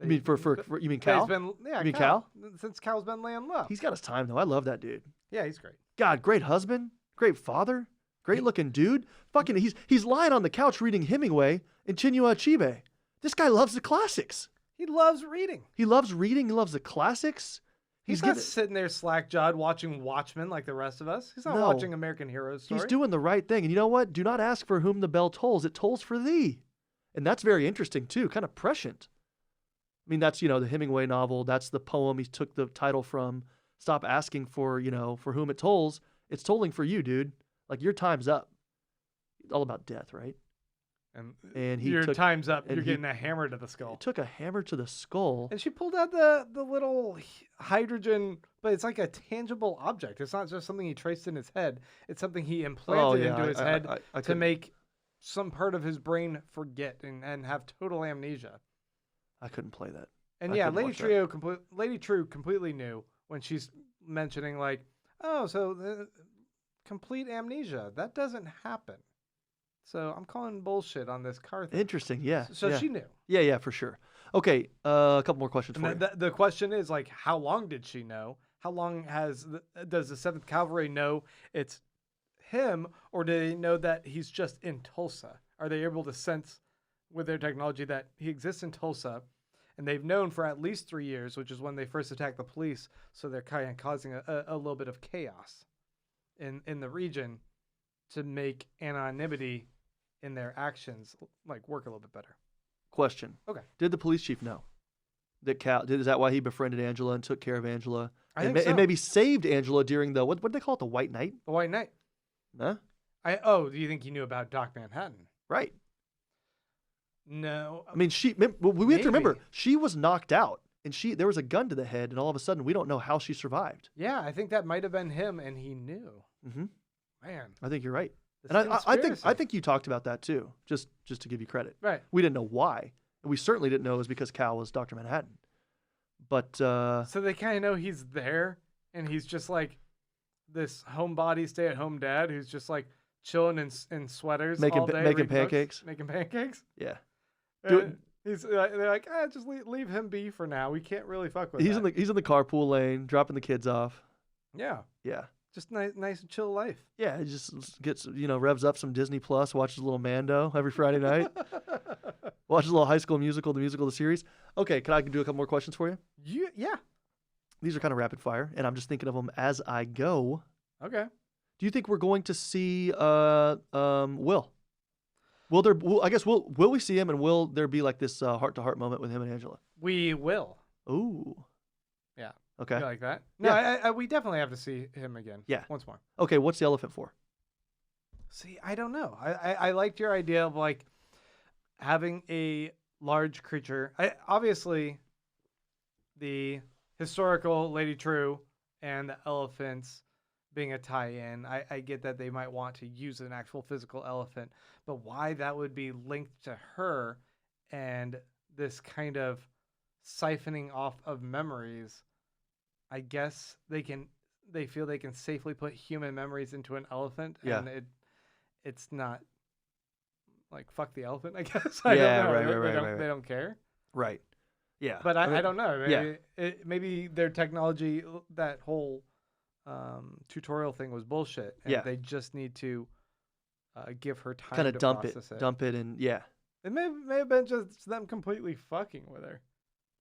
You mean for you mean Cal? You mean Cal? Since Cal's been laying low. He's got his time though. I love that dude. Yeah, he's great. God, great husband, great father, great looking dude. Fucking, he's lying on the couch reading Hemingway and Chinua Achebe. This guy loves the classics. He loves reading. He loves reading. He loves the classics. He's not sitting there slack-jawed watching Watchmen like the rest of us. He's not watching American Heroes story. He's doing the right thing. And you know what? Do not ask for whom the bell tolls. It tolls for thee. And that's very interesting, too. Kind of prescient. I mean, that's, the Hemingway novel. That's the poem he took the title from. Stop asking for, for whom it tolls. It's tolling for you, dude. Like, your time's up. It's all about death, right? And your time's up. You're getting a hammer to the skull. He took a hammer to the skull. And she pulled out the little hydrogen, but it's like a tangible object. It's not just something he traced in his head. It's something he implanted into his head to make some part of his brain forget and have total amnesia. I couldn't play that. And yeah, Lady Trieu completely knew when she's mentioning like, oh, so the complete amnesia. That doesn't happen. So I'm calling bullshit on this car thing. Interesting, yeah. So she knew. Yeah, for sure. Okay, a couple more questions for you. The question is like, how long did she know? How long does the 7th Cavalry know it's him, or do they know that he's just in Tulsa? Are they able to sense with their technology that he exists in Tulsa, and they've known for at least 3 years, which is when they first attacked the police, so they're kind of causing a little bit of chaos in the region to make anonymity in their actions like work a little bit better. Question. Okay. Did the police chief know that is that why he befriended Angela and took care of Angela? I think so. And maybe saved Angela during the what did they call it? The White Night? The White Knight. Huh? Do you think he knew about Doc Manhattan? Right. No. I mean, we have to remember, she was knocked out and there was a gun to the head, and all of a sudden we don't know how she survived. Yeah, I think that might have been him, and he knew. Mm-hmm. Man. I think you're right. And I think you talked about that too, just to give you credit. Right. We didn't know why. And we certainly didn't know it was because Cal was Dr. Manhattan. But so they kind of know he's there, and he's just like this homebody, stay-at-home dad who's just like chilling in sweaters all day, making pancakes. Making pancakes. Yeah. They're like, just leave him be for now. We can't really fuck with that. He's in the carpool lane, dropping the kids off. Yeah. Yeah. Just nice and chill life. Yeah, he just gets, revs up some Disney Plus, watches a little Mando every Friday night. Watches a little High School Musical, the series. Okay, can I do a couple more questions for you? Yeah. These are kind of rapid fire, and I'm just thinking of them as I go. Okay. Do you think we're going to see Will? Will there? Will we see him, and will there be like this heart-to-heart moment with him and Angela? We will. Ooh. Yeah. Okay. You like that? No, Yeah. we definitely have to see him again. Yeah. Once more. Okay, what's the elephant for? See, I don't know. I liked your idea of like having a large creature. Obviously, the historical Lady Trieu and the elephants being a tie-in. I get that they might want to use an actual physical elephant, but why that would be linked to her and this kind of siphoning off of memories, I guess they feel they can safely put human memories into an elephant, and it's not like fuck the elephant, I guess. I don't know. Right. They don't care. Right. Yeah. But I don't know. Maybe, Yeah. Maybe their technology, that whole tutorial thing was bullshit, and they just need to give her time kind of to dump process it, and yeah. It may have been just them completely fucking with her,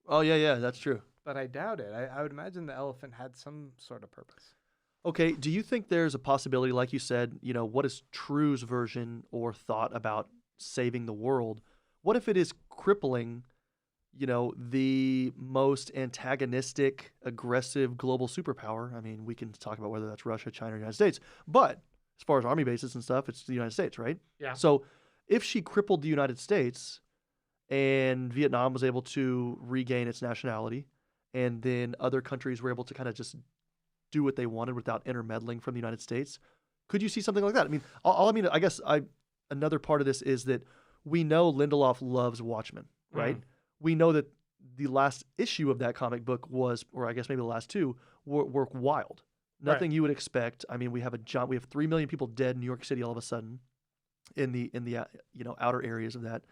Oh yeah, that's true. but I doubt it. I would imagine the elephant had some sort of purpose. Okay, do you think there's a possibility, like you said, what is True's version or thought about saving the world? What if it is crippling, the most antagonistic, aggressive global superpower? I mean, we can talk about whether that's Russia, China, or the United States, but as far as army bases and stuff, it's the United States, right? Yeah. So if she crippled the United States and Vietnam was able to regain its nationality, and then other countries were able to kind of just do what they wanted without intermeddling from the United States, could you see something like that? I mean, another part of this is that we know Lindelof loves Watchmen, right? We know that the last issue of that comic book was, or I guess maybe the last two, were wild. Nothing you would expect. I mean, we have 3 million people dead in New York City all of a sudden, in the outer areas of that.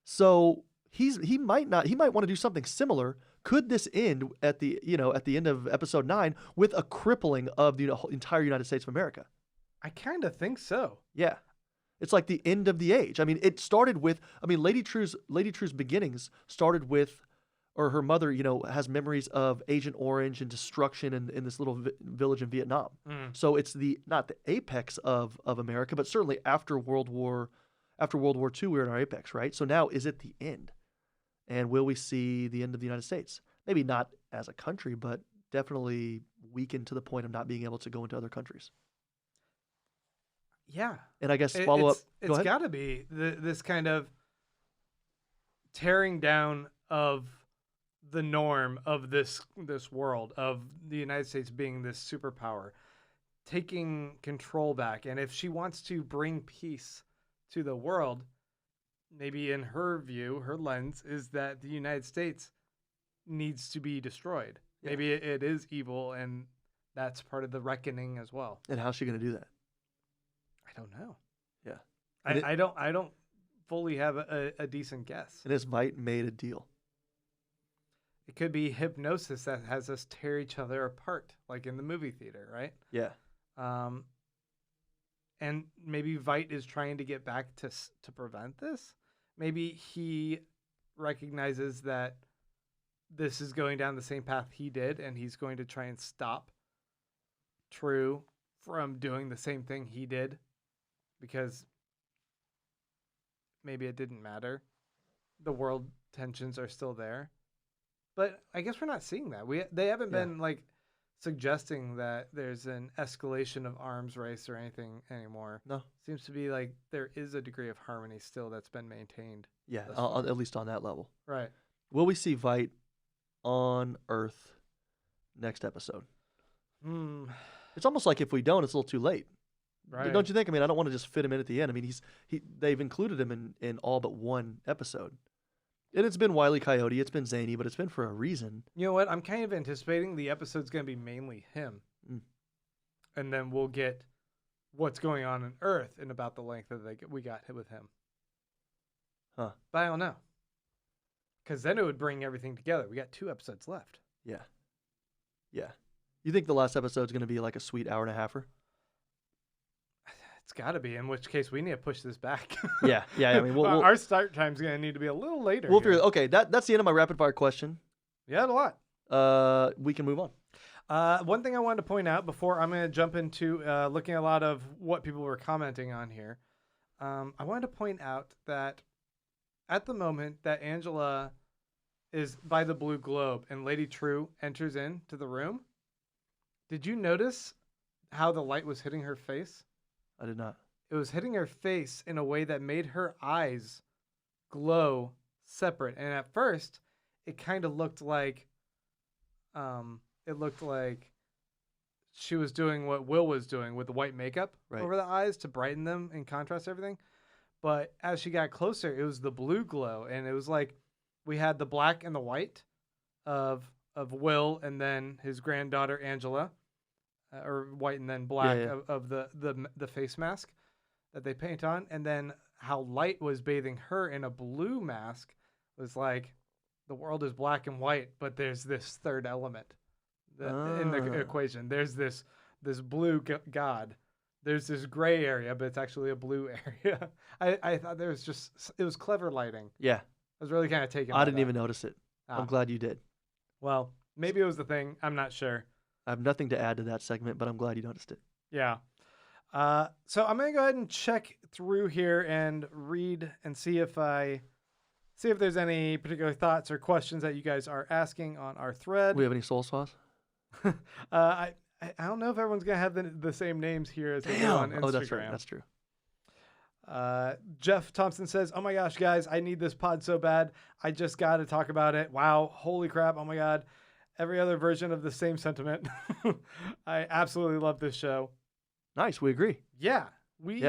So he might want to do something similar. Could this end at the end of episode 9 with a crippling of the entire United States of America? I kind of think so. Yeah. It's like the end of the age. I mean, it started with, Lady Trieu's beginnings started with, or her mother, has memories of Agent Orange and destruction in this little village in Vietnam. So it's not the apex of America, but certainly after World War II, we're in our apex, right? So now, is it the end? And will we see the end of the United States? Maybe not as a country, but definitely weakened to the point of not being able to go into other countries. Yeah. And I guess follow up. It's got to be this kind of tearing down of the norm of this world, of the United States being this superpower, taking control back. And if she wants to bring peace to the world, maybe in her view, her lens is that the United States needs to be destroyed. Yeah. Maybe it is evil, and that's part of the reckoning as well. And how's she going to do that? I don't know. Yeah. I don't fully have a decent guess. And has Veidt made a deal? It could be hypnosis that has us tear each other apart, like in the movie theater, right? Yeah. And maybe Veidt is trying to get back to prevent this. Maybe he recognizes that this is going down the same path he did, and he's going to try and stop Trieu from doing the same thing he did, because maybe it didn't matter. The world tensions are still there. But I guess we're not seeing that. They haven't been like suggesting that there's an escalation of arms race or anything anymore. No. Seems to be like there is a degree of harmony still that's been maintained. Yeah, at least on that level. Right. Will we see Veidt on Earth next episode? It's almost like if we don't, it's a little too late. Right. Don't you think? I mean, I don't want to just fit him in at the end. I mean, they've included him in all but one episode. And it's been Wile E. Coyote, it's been zany, but it's been for a reason. You know what? I'm kind of anticipating the episode's going to be mainly him. And then we'll get what's going on Earth in about the length that we got with him. Huh. But I don't know. Because then it would bring everything together. We got 2 episodes left. Yeah. Yeah. You think the last episode's going to be like a sweet hour and a halfer? It's got to be, in which case we need to push this back. Yeah. I mean, our start time's going to need to be a little later. Okay, that's the end of my rapid fire question. You had a lot. We can move on. One thing I wanted to point out before I'm going to jump into looking at a lot of what people were commenting on here. I wanted to point out that at the moment that Angela is by the blue globe and Lady Trieu enters into the room, did you notice how the light was hitting her face? I did not. It was hitting her face in a way that made her eyes glow separate. And at first, it kind of looked like she was doing what Will was doing with the white makeup over the eyes to brighten them and contrast everything. But as she got closer, it was the blue glow, and it was like we had the black and the white of Will, and then his granddaughter Angela, or white and then black of the face mask that they paint on, and then how light was bathing her in a blue mask was like the world is black and white, but there's this third element in the equation. There's this blue god. There's this gray area, but it's actually a blue area. I thought it was clever lighting. Yeah. I was really kind of taken. I didn't even notice it. I'm glad you did. Well, maybe it was the thing. I'm not sure. I have nothing to add to that segment, but I'm glad you noticed it. Yeah. So I'm going to go ahead and check through here and read and see if there's any particular thoughts or questions that you guys are asking on our thread. Do we have any soul swaps? I don't know if everyone's going to have the same names here as they do on Instagram. Oh, that's right. That's true. Jeff Thompson says, "Oh my gosh, guys, I need this pod so bad. I just got to talk about it. Wow. Holy crap. Oh my God. Every other version of the same sentiment. I absolutely love this show." Nice. We agree. Yeah. We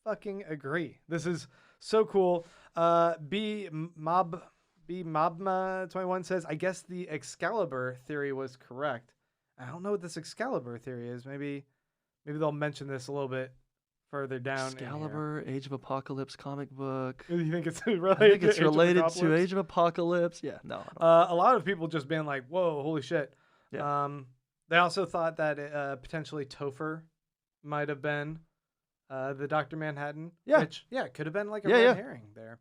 fucking agree. This is so cool. Mobma21 says, "I guess the Excalibur theory was correct." I don't know what this Excalibur theory is. Maybe they'll mention this a little bit further down. Excalibur, Age of Apocalypse comic book. You think it's related? I think it's related to Age of Apocalypse. Yeah, no. A lot of people just being like, "Whoa, holy shit!" Yeah. They also thought that potentially Topher might have been the Dr. Manhattan. Yeah. Which, it could have been like a red herring there.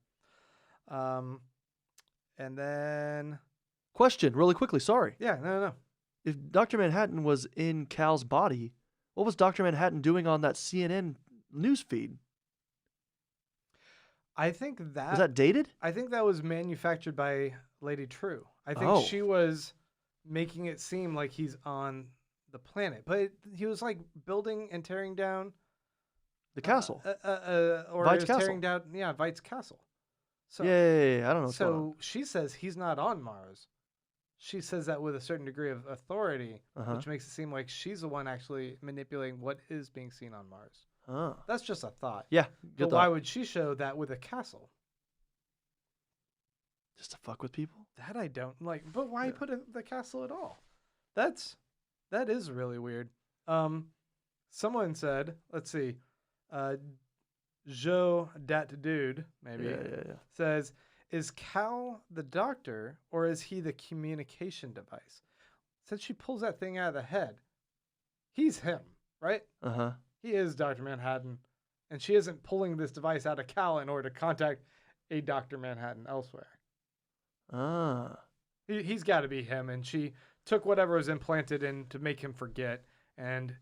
And then question, really quickly. Sorry. Yeah, no. If Dr. Manhattan was in Cal's body, what was Dr. Manhattan doing on that CNN news feed? I think that was that dated. I think that was manufactured by Lady Trieu. I think she was making it seem like he's on the planet, but he was like building and tearing down the castle, or Veidt's castle. Tearing down, Veidt's castle. So, I don't know. What's going on. So she says he's not on Mars. She says that with a certain degree of authority, which makes it seem like she's the one actually manipulating what is being seen on Mars. That's just a thought. Yeah. But why would she show that with a castle? Just to fuck with people? That I don't like. But why put the castle at all? That is really weird. Someone said, let's see, Joe Dat Dude, maybe, says, "Is Cal the doctor or is he the communication device?" Since she pulls that thing out of the head, he's him, right? He is Dr. Manhattan, and she isn't pulling this device out of Cal in order to contact a Dr. Manhattan elsewhere. He's got to be him, and she took whatever was implanted in to make him forget, and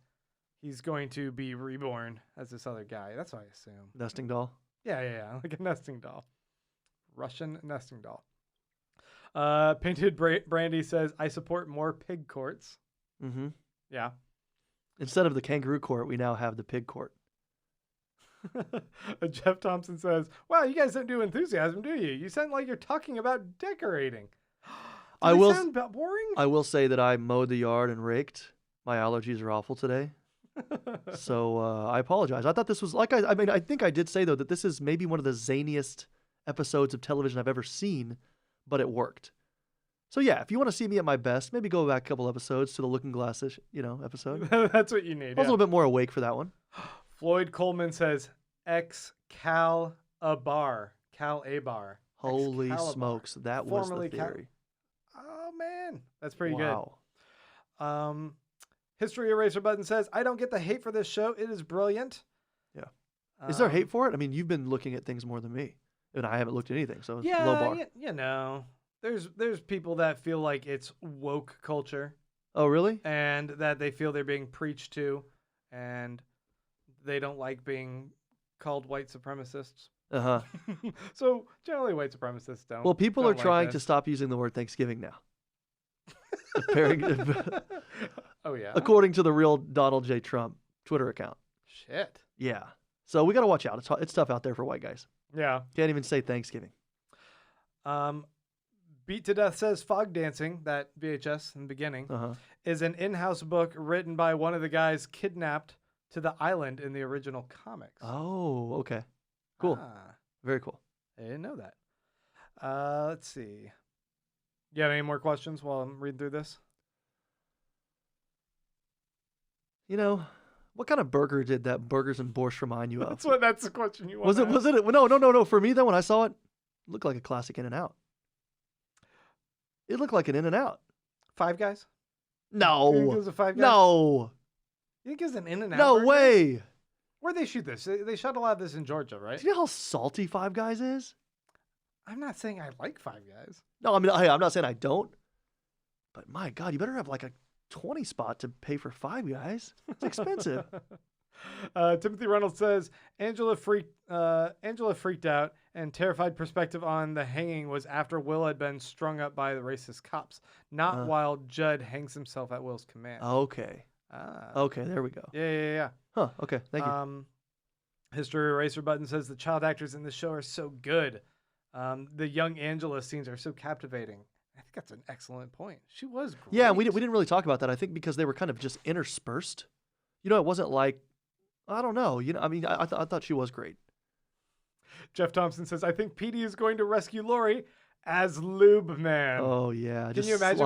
he's going to be reborn as this other guy. That's what I assume. Nesting doll? Yeah, like a nesting doll. Russian nesting doll. Painted Brandy says, "I support more pig courts." Mm-hmm. Yeah. Instead of the kangaroo court, we now have the pig court. Jeff Thompson says, "Wow, you guys don't do enthusiasm, do you? You sound like you're talking about decorating." Sound boring? I will say that I mowed the yard and raked. My allergies are awful today. So I apologize. I thought this was I think I did say though that this is maybe one of the zaniest episodes of television I've ever seen, but it worked. So yeah, if you want to see me at my best, maybe go back a couple episodes to the Looking Glass-ish, episode. That's what you need. I was a little bit more awake for that one. Floyd Coleman says, Cal Abar. Holy smokes, that was the theory. Oh man, that's pretty good. History Eraser Button says, "I don't get the hate for this show. It is brilliant." Yeah. Is there hate for it? I mean, you've been looking at things more than me, and I haven't looked at anything, so it's low bar. There's people that feel like it's woke culture. Oh, really? and that they feel they're being preached to, and they don't like being called white supremacists. Uh-huh. So generally, white supremacists don't. Well, people are don't like trying to this. stop using the word Thanksgiving now. Apparently- Oh yeah. according to the real Donald J. Trump Twitter account. Shit. Yeah. So we got to watch out. It's tough out there for white guys. Yeah. Can't even say Thanksgiving. Beat to Death says Fog Dancing, that VHS in the beginning, Uh-huh. is an in-house book written by one of the guys kidnapped to the island in the original comics. Oh, okay. Cool. Ah, Very cool. I didn't know that. Let's see. You have any more questions while I'm reading through this? You know, what kind of burger did that Burgers and Borscht remind you of? That's the question you want. Was it? No. For me, though, when I saw it, it looked like a classic In-N-Out. It looked like an In-N-Out. Five Guys? You think it No. was a Five Guys? No. You think it was an In-N-Out? No burger? way. Where'd they shoot this? They shot a lot of this in Georgia, right? Do you know how salty Five Guys is? I'm not saying I like Five Guys. No, I mean, I'm not saying I don't. But my God, you better have like a 20 spot to pay for Five Guys. It's expensive. Timothy Reynolds says Angela freaked out, and terrified perspective on the hanging was after Will had been strung up by the racist cops, not while Judd hangs himself at Will's command. Okay. Okay, there we go. Yeah. Huh, okay, thank you. History Eraser Button says the child actors in the show are so good. The young Angela scenes are so captivating. I think that's an excellent point. She was great. Yeah, we didn't really talk about that. I think because they were kind of just interspersed. You know, it wasn't like, I don't know. You know, I mean, I thought she was great. Jeff Thompson says, I think Petey is going to rescue Laurie as Lube Man. Oh yeah, Can you imagine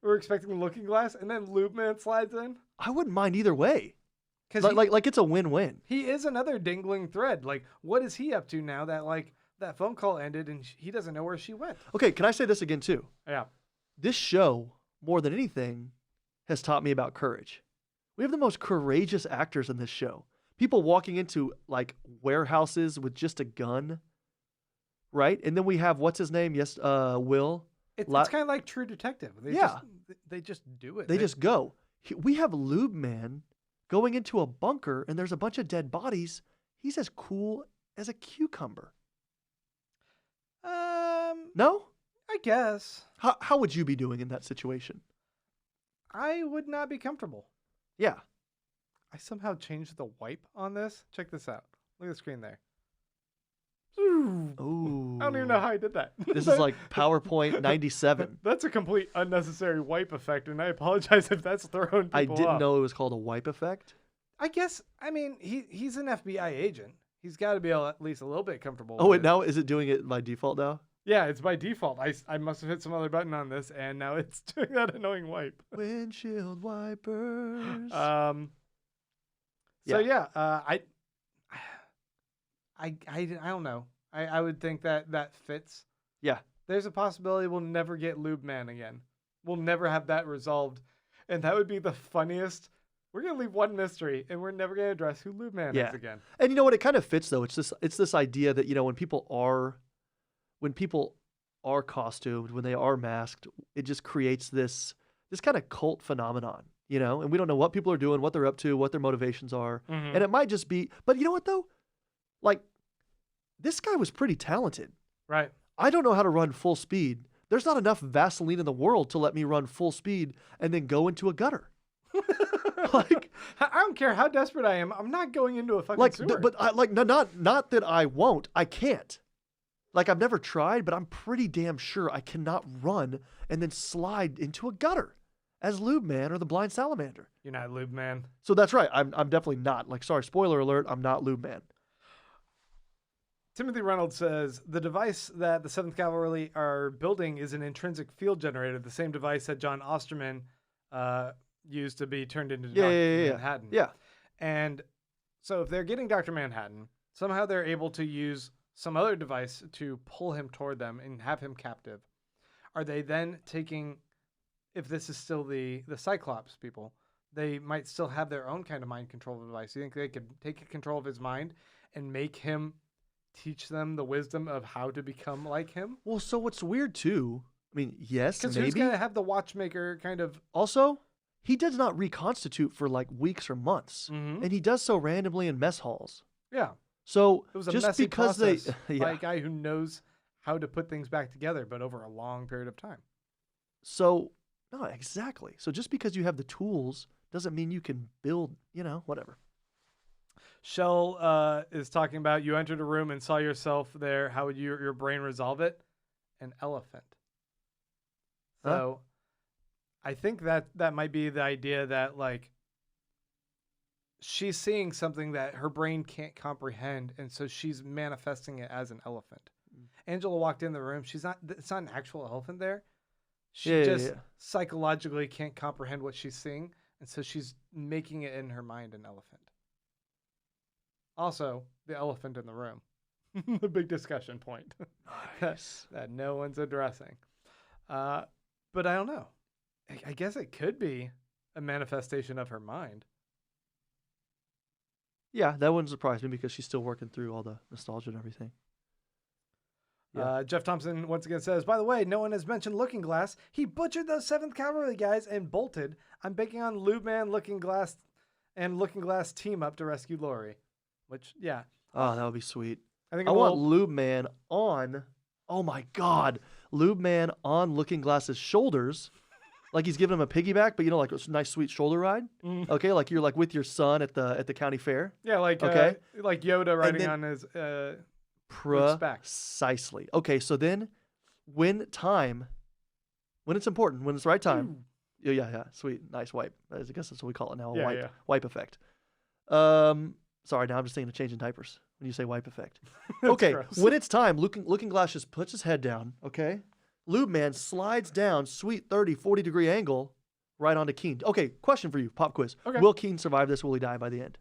we're expecting Looking Glass and then Lube Man slides in? I wouldn't mind either way. Because Like it's a win-win. he is another dangling thread. Like, what is he up to now that that phone call ended and he doesn't know where she went? Okay, can I say this again too? Yeah. This show, more than anything, has taught me about courage. We have the most courageous actors in this show. People walking into like warehouses with just a gun, right? And then we have what's his name? Yes, Will. It's kind of like True Detective. They just do it. They just go. We have Lube Man going into a bunker and there's a bunch of dead bodies. He's as cool as a cucumber. No? I guess How would you be doing in that situation? I would not be comfortable. Yeah. I somehow changed the wipe on this. Check this out. Look at the screen there. Ooh. I don't even know how I did that. This is like PowerPoint 97. That's a complete unnecessary wipe effect, and I apologize if that's throwing people I didn't off. know it was called a wipe effect. I guess, I mean, he's an FBI agent. He's got to be at least a little bit comfortable. Oh, with wait, now is it doing it by default now? Yeah, it's by default. I must have hit some other button on this, and now it's doing that annoying wipe. Windshield wipers. So yeah, I don't know. I would think that fits. Yeah. There's a possibility we'll never get Lube Man again. We'll never have that resolved, and that would be the funniest. We're gonna leave one mystery, and we're never gonna address who Lube Man is again. And you know what? It kind of fits though. It's this idea that, you know, when people are costumed, when they are masked, it just creates this kind of cult phenomenon, you know. And we don't know what people are doing, what they're up to, what their motivations are, and it might just be. But you know what though? Like, this guy was pretty talented. Right. I don't know how to run full speed. There's not enough Vaseline in the world to let me run full speed and then go into a gutter. Like, I don't care how desperate I am. I'm not going into a fucking sewer. Not that I won't. I can't. Like, I've never tried, but I'm pretty damn sure I cannot run and then slide into a gutter as Lube Man or the Blind Salamander. You're not Lube Man. So that's right. I'm definitely not. Like, sorry, spoiler alert. I'm not Lube Man. Timothy Reynolds says, the device that the 7th Cavalry are building is an intrinsic field generator, the same device that John Osterman used to be turned into Dr. Manhattan. Yeah. And so if they're getting Dr. Manhattan, somehow they're able to use some other device to pull him toward them and have him captive. Are they then taking, if this is still the Cyclops people, they might still have their own kind of mind control device. You think they could take control of his mind and make him teach them the wisdom of how to become like him? Well, so what's weird too, I mean, yes, Because maybe. who's going to have the watchmaker kind of... Also, he does not reconstitute for like weeks or months, and he does so randomly in mess halls. Yeah. So It was a just messy because process they, by a guy who knows how to put things back together, but over a long period of time. So no, exactly. So just because you have the tools doesn't mean you can build. Whatever. Shell is talking about you entered a room and saw yourself there. How would your brain resolve it? An elephant. So I think that might be the idea that like she's seeing something that her brain can't comprehend, and so she's manifesting it as an elephant. Angela walked in the room. It's not an actual elephant there. She psychologically can't comprehend what she's seeing, and so she's making it in her mind an elephant. Also, the elephant in the room. The big discussion point. Nice. that no one's addressing. But I don't know. I guess it could be a manifestation of her mind. Yeah, that wouldn't surprise me because she's still working through all the nostalgia and everything. Yeah. Jeff Thompson once again says, by the way, no one has mentioned Looking Glass. He butchered those 7th Cavalry guys and bolted. I'm banking on Lube Man, Looking Glass, and Looking Glass team up to rescue Laurie. Which, yeah. Oh, that would be sweet. I think I want Lube Man on. Oh my God, Lube Man on Looking Glass's shoulders, like he's giving him a piggyback, but like a nice sweet shoulder ride. Okay, like you're like with your son at the county fair. Yeah, like like Yoda riding on his precisely. Okay, so then when it's important, when it's the right time. Yeah, sweet, nice wipe. I guess that's what we call it now, a wipe effect. Sorry, now I'm just thinking of changing diapers when you say wipe effect. Okay, gross. when it's time, Looking Glass just puts his head down, okay? Lube Man slides down, sweet 30, 40-degree angle, right onto Keen. Okay, question for you, pop quiz. Okay. Will Keen survive this? Will he die by the end?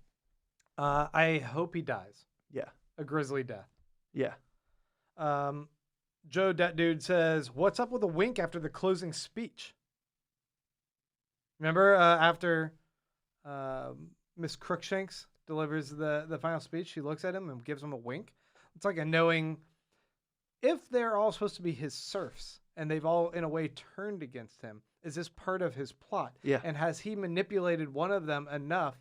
I hope he dies. Yeah. A grisly death. Yeah. Joe Dat Dude says, what's up with a wink after the closing speech? Remember after Miss Crookshanks delivers the final speech, she looks at him and gives him a wink. It's like a knowing if they're all supposed to be his serfs and they've all in a way turned against him, is this part of his plot? Yeah. And has he manipulated one of them enough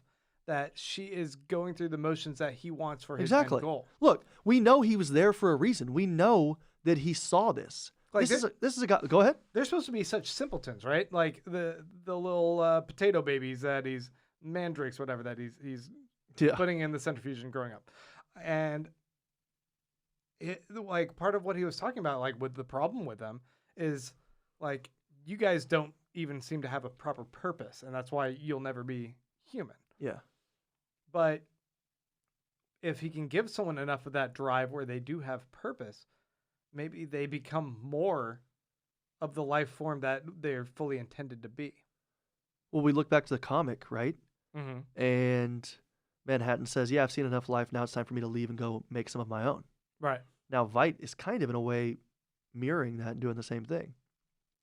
that she is going through the motions that he wants for his end goal? Look, we know he was there for a reason. We know that he saw this. Like this is a guy. Go ahead. They're supposed to be such simpletons, right? Like the little potato babies that he's mandrakes, whatever that he's putting in the centrifuge and growing up. And like part of what he was talking about, like with the problem with them, is like you guys don't even seem to have a proper purpose, and that's why you'll never be human. Yeah. But if he can give someone enough of that drive where they do have purpose, maybe they become more of the life form that they're fully intended to be. Well, we look back to the comic, right? Mm-hmm. And Manhattan says, yeah, I've seen enough life. Now it's time for me to leave and go make some of my own. Right. Now, Veidt is kind of, in a way, mirroring that and doing the same thing.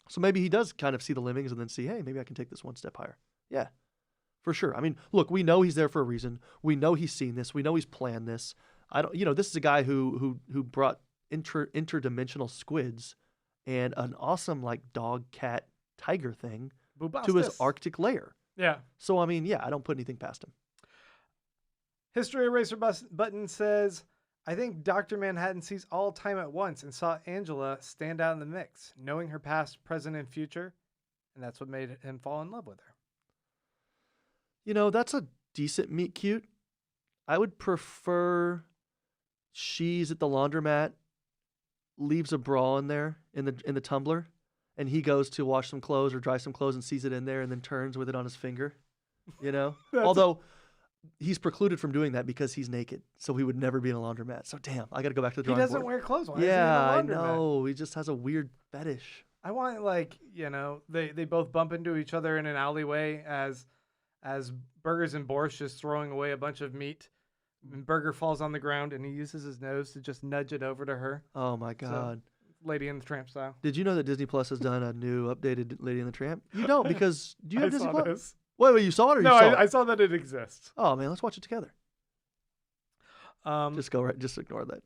So maybe he does kind of see the lemmings and then see, hey, maybe I can take this one step higher. Yeah, for sure. I mean, look, we know he's there for a reason. We know he's seen this. We know he's planned this. This is a guy who brought interdimensional squids and an awesome, like, dog, cat, tiger thing to his Arctic lair. Yeah. So, I mean, yeah, I don't put anything past him. History Eraser Button says, I think Dr. Manhattan sees all time at once and saw Angela stand out in the mix, knowing her past, present, and future, and that's what made him fall in love with her. That's a decent meet cute. I would prefer she's at the laundromat, leaves a bra in there in the tumbler, and he goes to wash some clothes or dry some clothes and sees it in there and then turns with it on his finger. Although he's precluded from doing that because he's naked, so he would never be in a laundromat. So damn, I got to go back to the drawing board. He doesn't wear clothes. Why I is he in a laundromat? know. He just has a weird fetish. I want they both bump into each other in an alleyway as Burgers and Borscht just throwing away a bunch of meat. And Burger falls on the ground and he uses his nose to just nudge it over to her. Oh my God. So, Lady and the Tramp style. Did you know that Disney Plus has done a new updated Lady and the Tramp? You don't, because do you have Disney Plus? This. Wait, you saw it or no, you saw it? I saw that it exists. Oh man, let's watch it together. Just ignore that.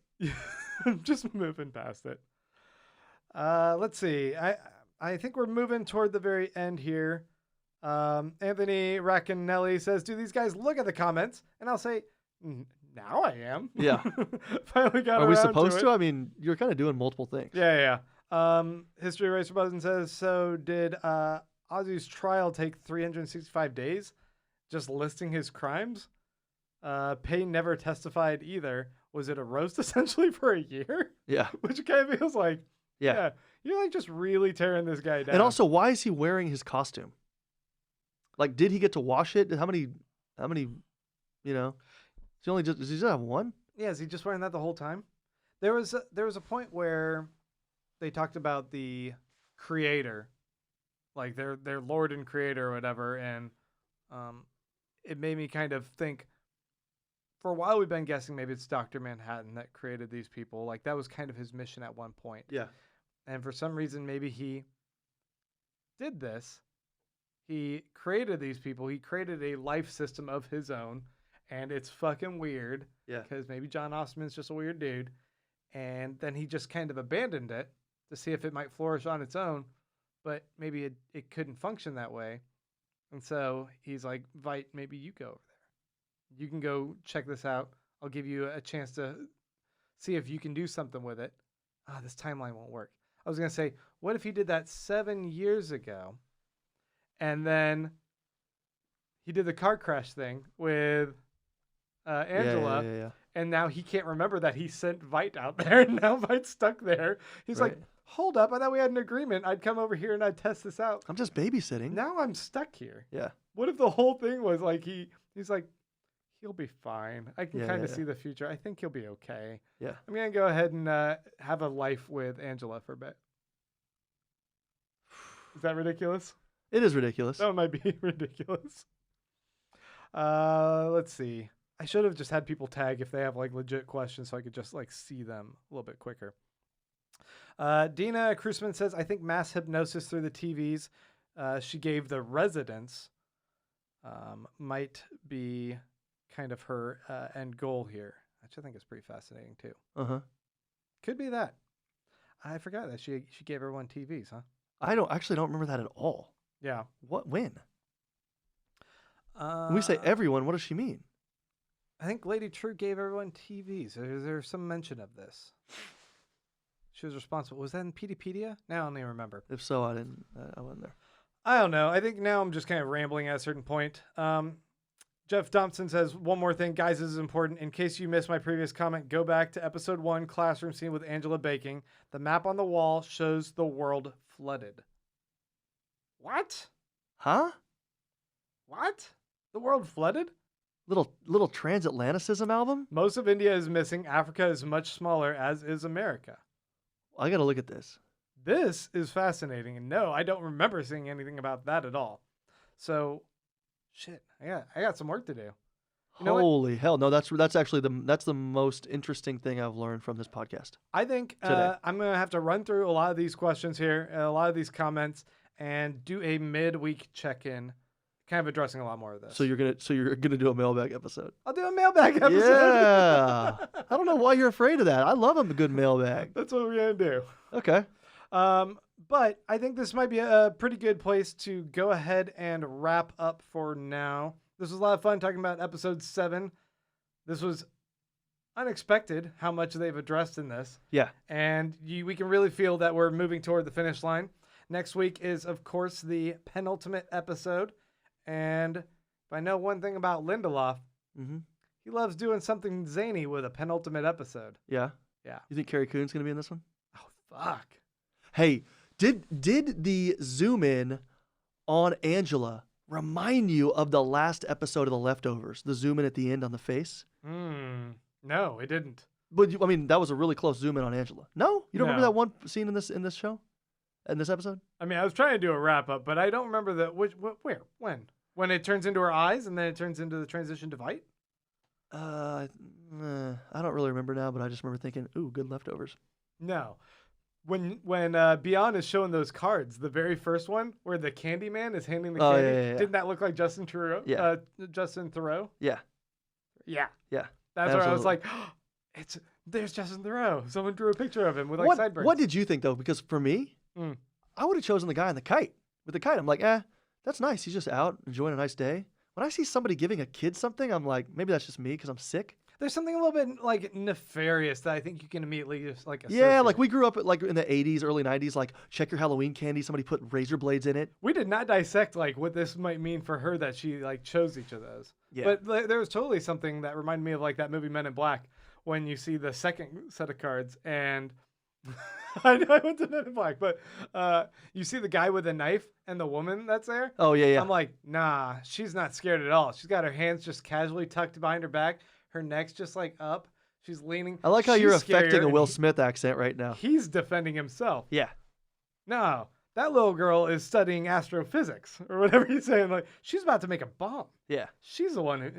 I'm just moving past it. Let's see. I think we're moving toward the very end here. Anthony Raccanelli says, do these guys look at the comments? And I'll say, now I am. Yeah. Finally got Are we around supposed to to? it. I mean, you're kind of doing multiple things. Yeah. History Racer Button says, so did Ozzy's trial take 365 days? Just listing his crimes? Payne never testified either. Was it a roast essentially for a year? Yeah. Which kind of feels like, Yeah. you're like just really tearing this guy down. And also, why is he wearing his costume? Like, did he get to wash it? How many, you know? Does he just have one? Yeah, is he just wearing that the whole time? There was a point where they talked about the creator, like their lord and creator or whatever, and it made me kind of think. For a while, we've been guessing maybe it's Dr. Manhattan that created these people. Like that was kind of his mission at one point. Yeah. And for some reason, maybe he did this. He created these people. He created a life system of his own. And it's fucking weird. Yeah. Because maybe John Osterman's just a weird dude. And then he just kind of abandoned it to see if it might flourish on its own. But maybe it couldn't function that way. And so he's like, Veidt, maybe you go over there. You can go check this out. I'll give you a chance to see if you can do something with it. This timeline won't work. I was going to say, what if he did that 7 years ago? And then he did the car crash thing with Angela. Yeah. And now he can't remember that he sent Veidt out there. And now Veidt's stuck there. He's like, hold up. I thought we had an agreement. I'd come over here and I'd test this out. I'm just babysitting. Now I'm stuck here. Yeah. What if the whole thing was like he's like, he'll be fine. I can kind of yeah. see the future. I think he'll be okay. Yeah. I'm going to go ahead and have a life with Angela for a bit. Is that ridiculous? It is ridiculous. That might be ridiculous. Let's see. I should have just had people tag if they have like legit questions so I could just like see them a little bit quicker. Dina Krusman says, I think mass hypnosis through the TVs she gave the residents might be kind of her end goal here, which I think is pretty fascinating too. Could be that. I forgot that she gave everyone TVs, huh? I don't remember that at all. Yeah. What? When? When we say everyone, what does she mean? I think Lady Trieu gave everyone TVs. There's some mention of this. She was responsible. Was that in Peteypedia? Now I don't even remember. If so, I wasn't there. I don't know. I think now I'm just kind of rambling at a certain point. Jeff Thompson says, one more thing, guys, this is important. In case you missed my previous comment, go back to episode 1, classroom scene with Angela baking. The map on the wall shows the world flooded. What? Huh? What? The world flooded? Little transatlanticism album? Most of India is missing. Africa is much smaller, as is America. I got to look at this. This is fascinating. And no, I don't remember seeing anything about that at all. So, shit, I got some work to do. You know Holy hell! No, that's actually the most interesting thing I've learned from this podcast. I think I'm gonna have to run through a lot of these questions here, a lot of these comments, and do a midweek check-in, kind of addressing a lot more of this. So you're gonna do a mailbag episode. I'll do a mailbag episode. Yeah. I don't know why you're afraid of that. I love a good mailbag. That's what we're gonna do. Okay. But I think this might be a pretty good place to go ahead and wrap up for now. This was a lot of fun talking about episode 7. This was unexpected how much they've addressed in this. Yeah. And we can really feel that we're moving toward the finish line. Next week is, of course, the penultimate episode. And if I know one thing about Lindelof, he loves doing something zany with a penultimate episode. Yeah. Yeah. You think Carrie Coon's gonna be in this one? Oh, fuck. Hey, did the zoom in on Angela remind you of the last episode of The Leftovers? The zoom in at the end on the face? No, it didn't. But I mean, that was a really close zoom in on Angela. No, you don't remember No. that one scene in this show, in this episode? I mean, I was trying to do a wrap up, but I don't remember when it turns into her eyes and then it turns into the transition to Veidt. I don't really remember now, but I just remember thinking, "Ooh, good leftovers." No. When Beyond is showing those cards, the very first one where the Candyman is handing the candy, yeah. didn't that look like Justin Theroux? Yeah. Justin Theroux? Yeah. Yeah. Yeah. That's where I was Absolutely. like, there's Justin Theroux. Someone drew a picture of him with What sideburns. What did you think though? Because for me, I would have chosen the guy on the kite. With the kite, I'm like, that's nice. He's just out enjoying a nice day. When I see somebody giving a kid something, I'm like, maybe that's just me because I'm sick. There's something a little bit like nefarious that I think you can immediately just like associate. Yeah, like we grew up like in the 80s, early 90s, like check your Halloween candy. Somebody put razor blades in it. We did not dissect like what this might mean for her that she like chose each of those. Yeah. But there was totally something that reminded me of like that movie Men in Black when you see the second set of cards and I know I went to Men in Black, but you see the guy with the knife and the woman that's there. Oh, yeah. I'm like, nah, she's not scared at all. She's got her hands just casually tucked behind her back. Her neck's just like up. She's leaning. I like how She's you're affecting scarier, a Will and Smith accent right now. He's defending himself. Yeah. No, that little girl is studying astrophysics or whatever he's saying. Like, she's about to make a bomb. Yeah. She's the one who,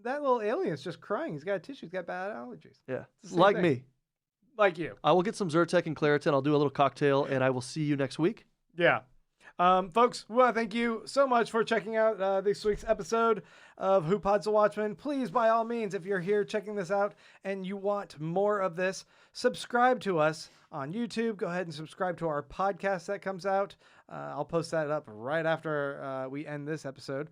that little alien's just crying. He's got a tissue. He's got bad allergies. Yeah. It's the same Like thing. me. Like you. I will get some Zyrtec and Claritin. I'll do a little cocktail, and I will see you next week. Yeah. Folks, we want to thank you so much for checking out this week's episode of Who Pods the Watchmen. Please, by all means, if you're here checking this out and you want more of this, subscribe to us on YouTube. Go ahead and subscribe to our podcast that comes out. I'll post that up right after we end this episode.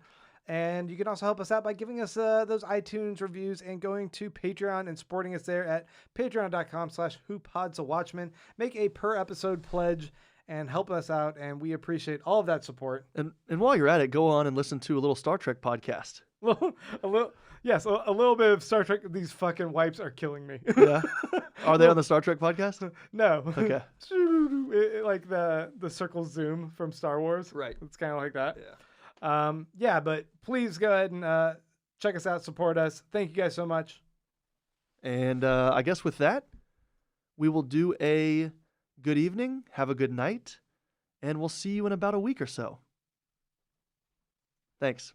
And you can also help us out by giving us those iTunes reviews and going to Patreon and supporting us there at patreon.com/whopodsthewatchmen. Make a per episode pledge and help us out, and we appreciate all of that support. And while you're at it, go on and listen to a little Star Trek podcast. a little bit of Star Trek. These fucking wipes are killing me. Yeah. Are they on the Star Trek podcast? No. Okay. Like the circle zoom from Star Wars. Right. It's kind of like that. Yeah. But please go ahead and check us out, support us. Thank you guys so much. And I guess with that, we will do a good evening, have a good night, and we'll see you in about a week or so. Thanks.